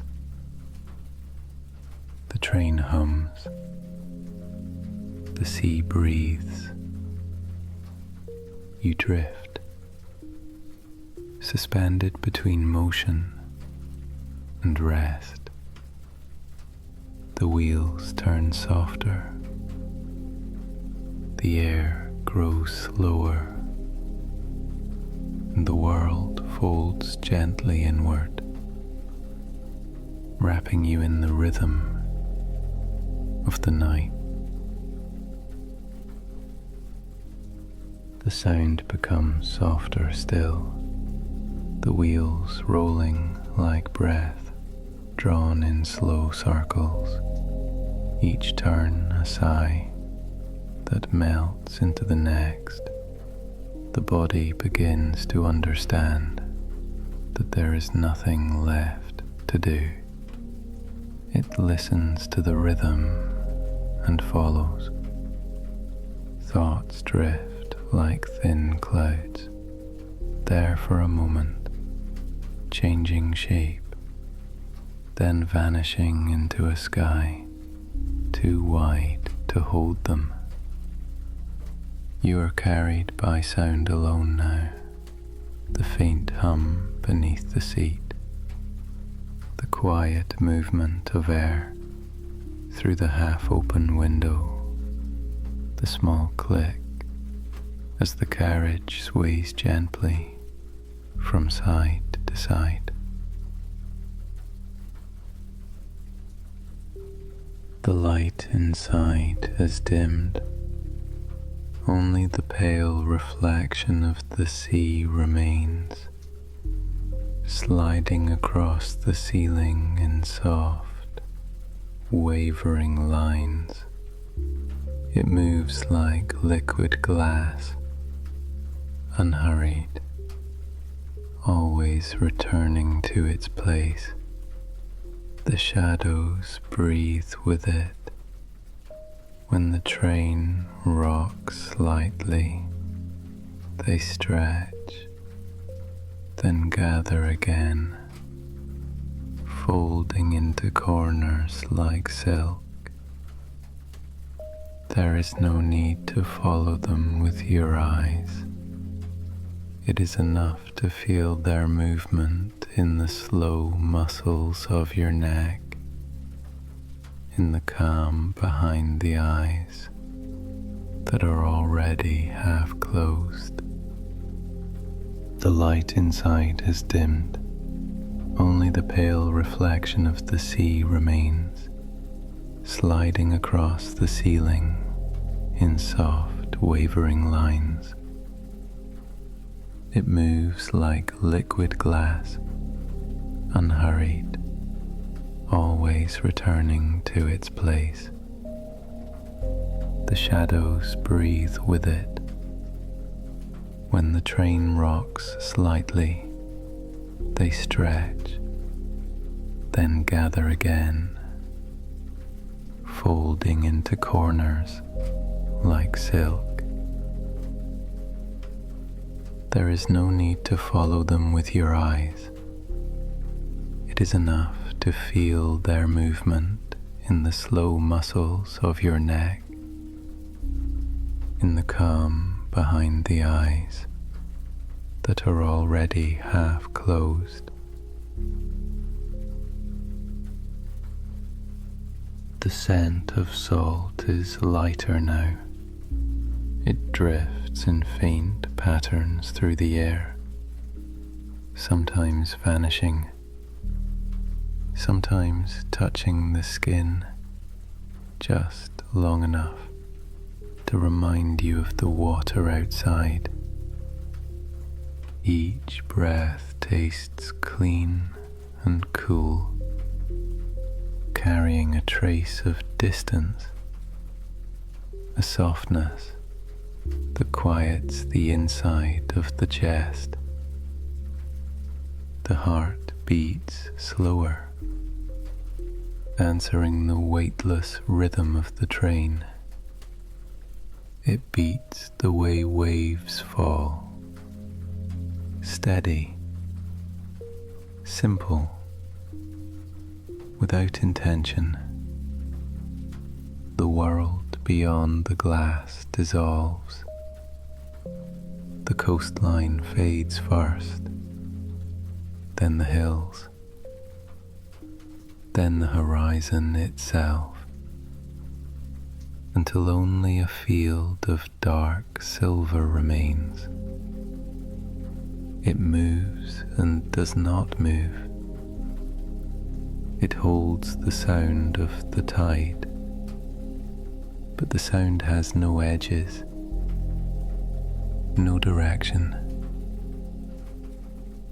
The train hums. The sea breathes. You drift, suspended between motion and rest. The wheels turn softer. The air grows slower, and the world folds gently inward, wrapping you in the rhythm of the night. The sound becomes softer still, the wheels rolling like breath drawn in slow circles, each turn a sigh that melts into the next. The body begins to understand that there is nothing left to do. It listens to the rhythm and follows. Thoughts drift like thin clouds, there for a moment, changing shape, then vanishing into a sky too wide to hold them. You are carried by sound alone now, the faint hum beneath the seat, the quiet movement of air through the half-open window, the small click as the carriage sways gently from side to side. The light inside has dimmed. Only the pale reflection of the sea remains, sliding across the ceiling in soft, wavering lines. It moves like liquid glass, unhurried, always returning to its place. The shadows breathe with it. When the train rocks slightly, they stretch, then gather again, folding into corners like silk. There is no need to follow them with your eyes. It is enough to feel their movement in the slow muscles of your neck, in the calm behind the eyes that are already half closed. The light inside has dimmed. Only the pale reflection of the sea remains, sliding across the ceiling in soft, wavering lines. It moves like liquid glass, unhurried, always returning to its place. The shadows breathe with it. When the train rocks slightly, They stretch, then gather again, folding into corners like silk. There is no need to follow them with your eyes. It is enough to feel their movement in the slow muscles of your neck, in the calm behind the eyes that are already half closed. The scent of salt is lighter now. It drifts in faint patterns through the air, sometimes vanishing, sometimes touching the skin just long enough to remind you of the water outside. Each breath tastes clean and cool, carrying a trace of distance, a softness that quiets the inside of the chest. The heart beats slower, answering the weightless rhythm of the train. It beats the way waves fall, steady, simple, without intention. The world beyond the glass dissolves. The coastline fades first, then the hills, then the horizon itself, until only a field of dark silver remains. It moves and does not move. It holds the sound of the tide, but the sound has no edges, no direction,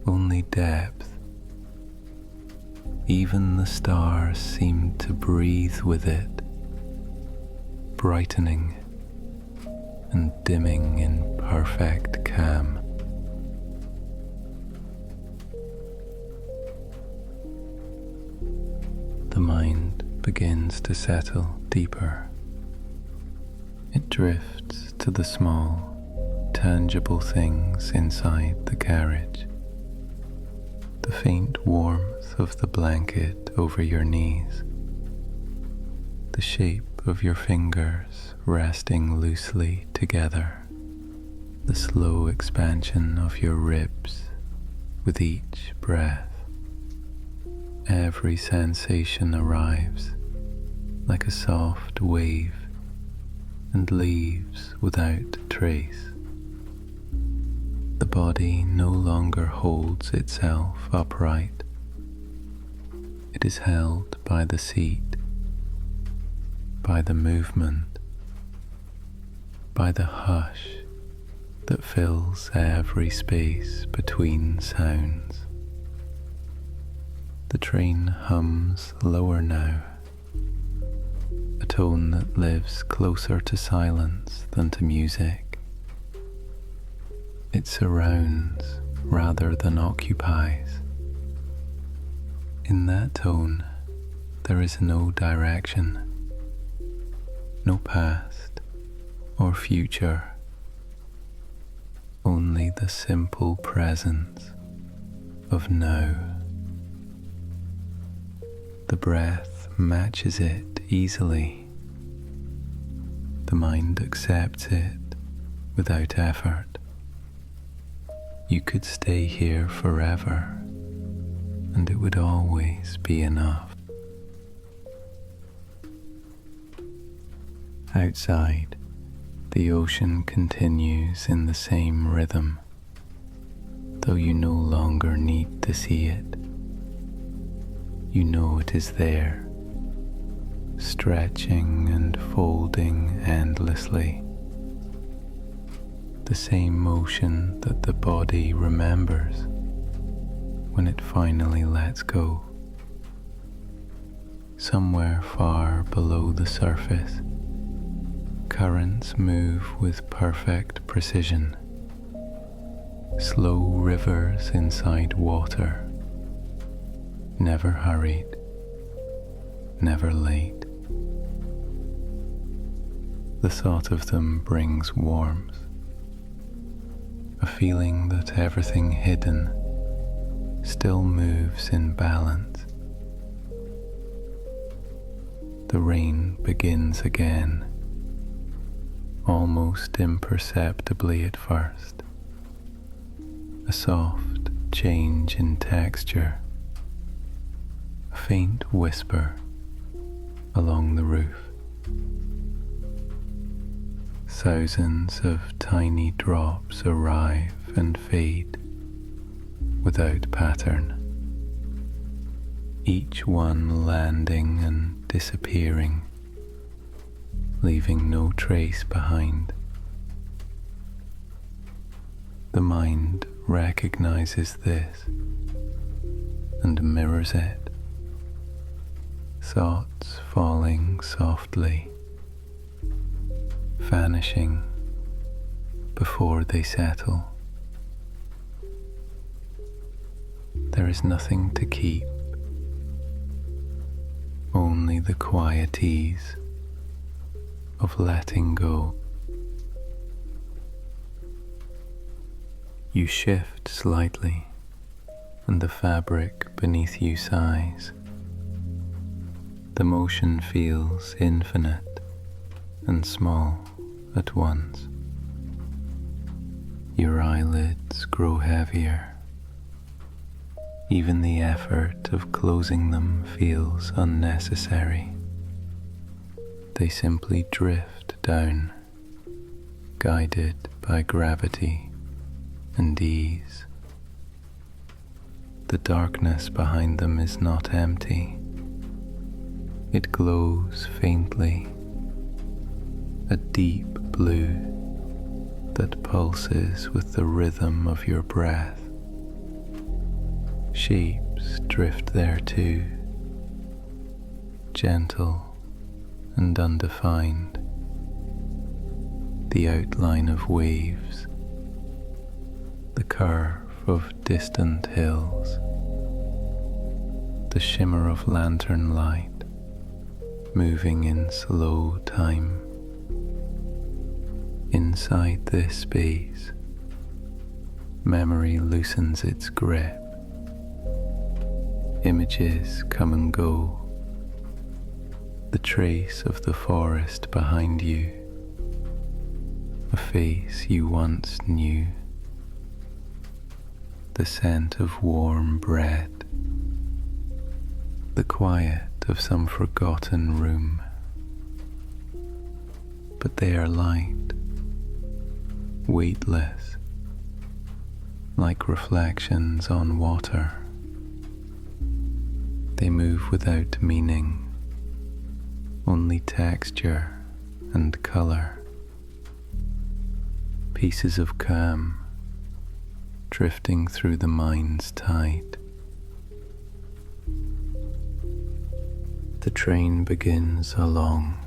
only depth. Even the stars seem to breathe with it, brightening and dimming in perfect calm. The mind begins to settle deeper. It drifts to the small, tangible things inside the carriage. The faint warmth of the blanket over your knees, the shape of your fingers resting loosely together, the slow expansion of your ribs with each breath. Every sensation arrives like a soft wave and leaves without trace. The body no longer holds itself upright. It is held by the seat, by the movement, by the hush that fills every space between sounds. The train hums lower now, a tone that lives closer to silence than to music. It surrounds rather than occupies. In that tone, there is no direction, no past or future, only the simple presence of now. The breath matches it easily. The mind accepts it without effort. You could stay here forever, and it would always be enough. Outside, the ocean continues in the same rhythm, though you no longer need to see it. You know it is there, stretching and folding endlessly. The same motion that the body remembers when it finally lets go. Somewhere far below the surface, currents move with perfect precision. Slow rivers inside water, never hurried, never late. The thought of them brings warmth, a feeling that everything hidden still moves in balance. The rain begins again, almost imperceptibly at first, a soft change in texture, a faint whisper along the roof. Thousands of tiny drops arrive and fade without pattern, each one landing and disappearing, leaving no trace behind. The mind recognizes this and mirrors it, thoughts falling softly, vanishing before they settle. There is nothing to keep, only the quiet ease of letting go. You shift slightly, and the fabric beneath you sighs. The motion feels infinite and small at once. Your eyelids grow heavier. Even the effort of closing them feels unnecessary. They simply drift down, guided by gravity and ease. The darkness behind them is not empty. It glows faintly, a deep blue that pulses with the rhythm of your breath. Shapes drift there too, gentle and undefined. The outline of waves, the curve of distant hills, the shimmer of lantern light moving in slow time. Inside this space, memory loosens its grip. Images come and go, the trace of the forest behind you, a face you once knew, the scent of warm bread, the quiet of some forgotten room. But they are light, weightless, like reflections on water. They move without meaning, only texture and color. Pieces of calm drifting through the mind's tide. The train begins a long,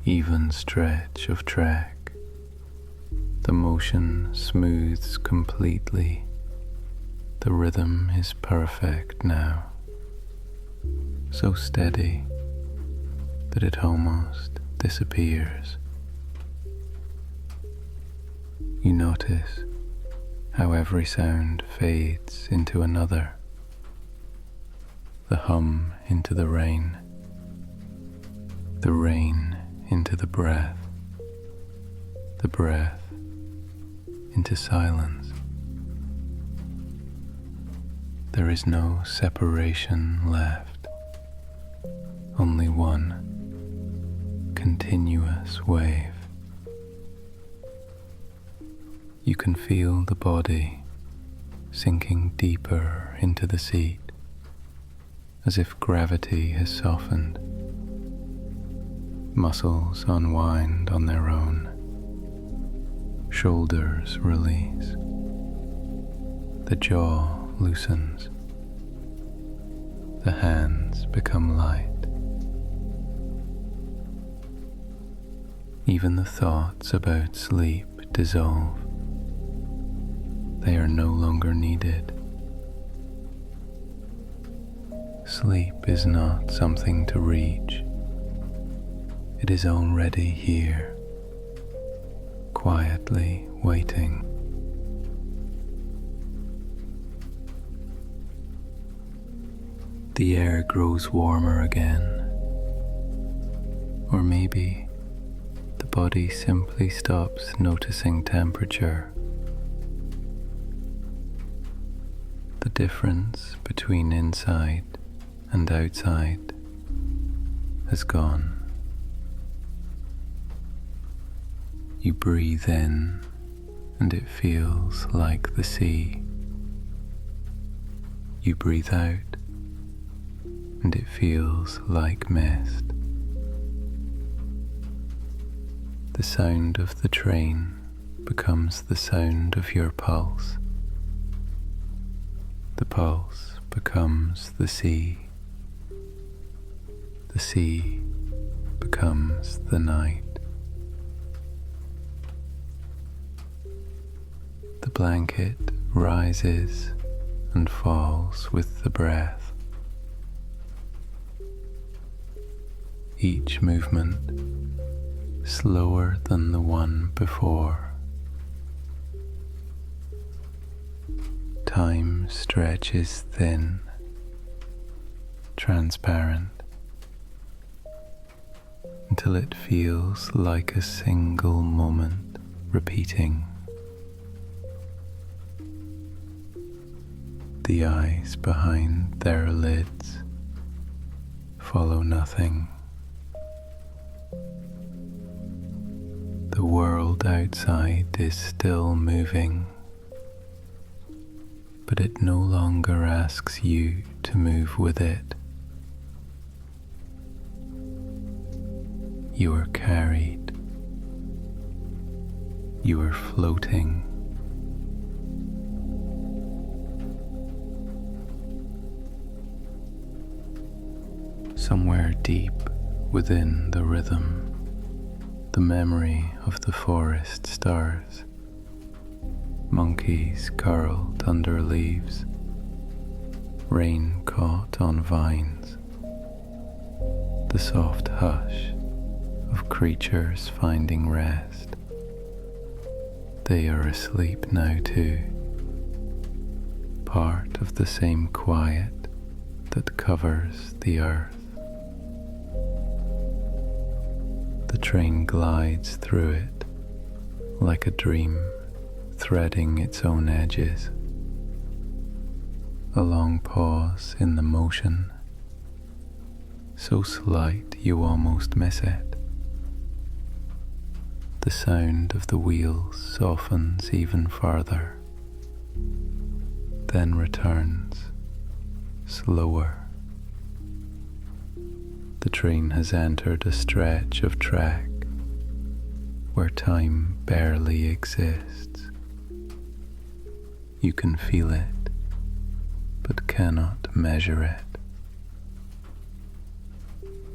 even stretch of track. The motion smooths completely. The rhythm is perfect now, so steady that it almost disappears. You notice how every sound fades into another, the hum into the rain into the breath into silence. There is no separation left, only one continuous wave. You can feel the body sinking deeper into the seat, as if gravity has softened. Muscles unwind on their own. Shoulders release. The jaw loosens. The hands become light. Even the thoughts about sleep dissolve. They are no longer needed. Sleep is not something to reach. It is already here, quietly waiting. The air grows warmer again, or maybe the body simply stops noticing temperature. The difference between inside and outside has gone. You breathe in and it feels like the sea. You breathe out and it feels like mist. The sound of the train becomes the sound of your pulse. The pulse becomes the sea. The sea becomes the night. The blanket rises and falls with the breath. Each movement slower than the one before. Time stretches thin, transparent, until it feels like a single moment repeating. The eyes behind their lids follow nothing. The world outside is still moving, but it no longer asks you to move with it. You are carried. You are floating. Somewhere deep within the rhythm, the memory of the forest stars. Monkeys curled under leaves, rain caught on vines, the soft hush of creatures finding rest. They are asleep now too, part of the same quiet that covers the earth. The train glides through it like a dream, threading its own edges. A long pause in the motion, so slight you almost miss it. The sound of the wheels softens even further, then returns, slower. The train has entered a stretch of track where time barely exists. You can feel it, but cannot measure it.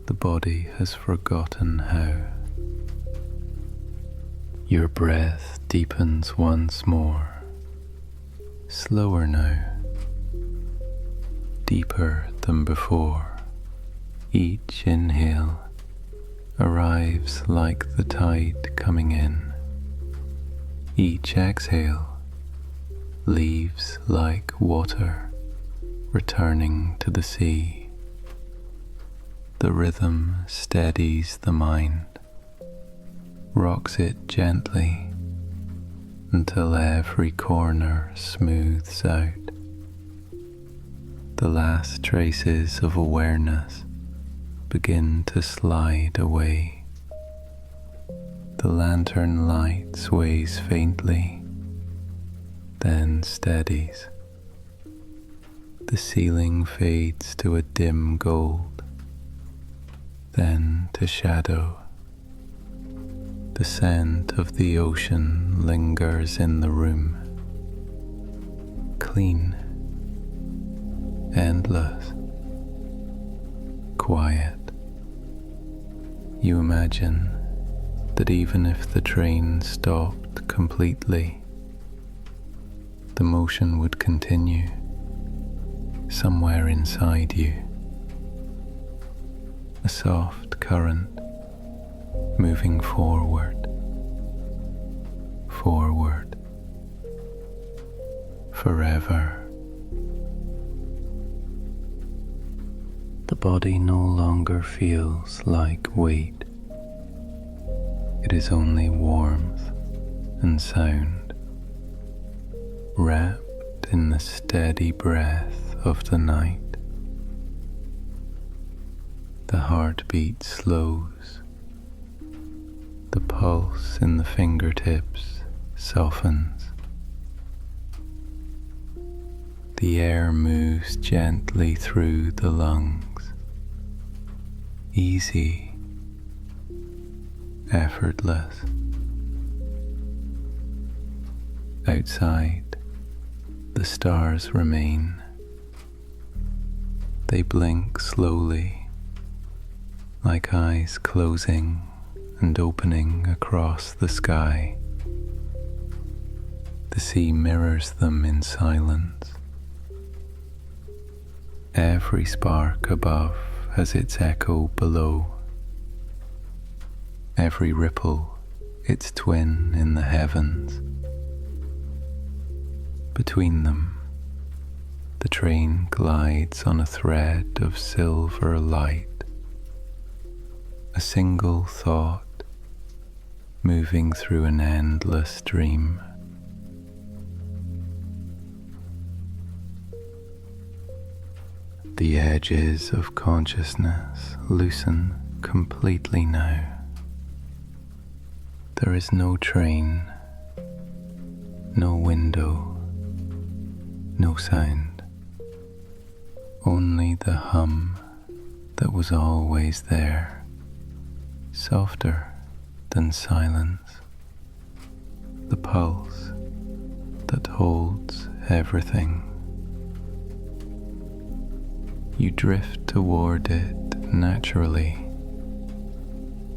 The body has forgotten how. Your breath deepens once more, slower now, deeper than before. Each inhale arrives like the tide coming in. Each exhale leaves like water returning to the sea. The rhythm steadies the mind, rocks it gently until every corner smooths out. The last traces of awareness begin to slide away. The lantern light sways faintly, then steadies. The ceiling fades to a dim gold, then to shadow. The scent of the ocean lingers in the room, clean, endless, quiet. You imagine that even if the train stopped completely, the motion would continue somewhere inside you, a soft current moving forward, forward, forever. The body no longer feels like weight. It is only warmth and sound, wrapped in the steady breath of the night. The heartbeat slows. The pulse in the fingertips softens. The air moves gently through the lungs, easy, effortless. Outside, the stars remain. They blink slowly, like eyes closing and opening across the sky. The sea mirrors them in silence. Every spark above has its echo below. Every ripple its twin in the heavens. Between them, the train glides on a thread of silver light, a single thought moving through an endless dream. The edges of consciousness loosen completely now. There is no train, no window, no sound, only the hum that was always there, softer than silence, the pulse that holds everything. You drift toward it naturally,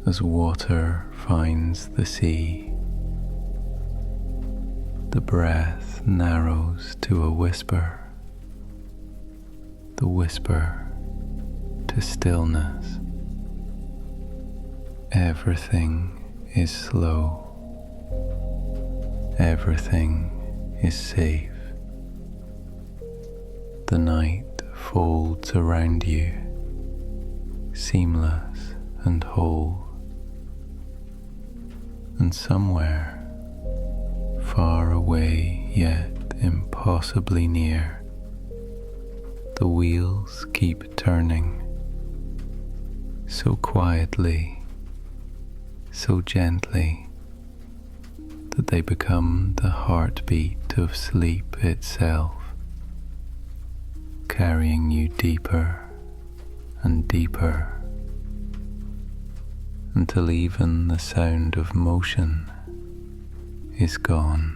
as water finds the sea. The breath narrows to a whisper, the whisper to stillness. Everything is slow, everything is safe. The night folds around you, seamless and whole. And somewhere, far away yet impossibly near, the wheels keep turning, so quietly, so gently, that they become the heartbeat of sleep itself, carrying you deeper and deeper, until even the sound of motion is gone.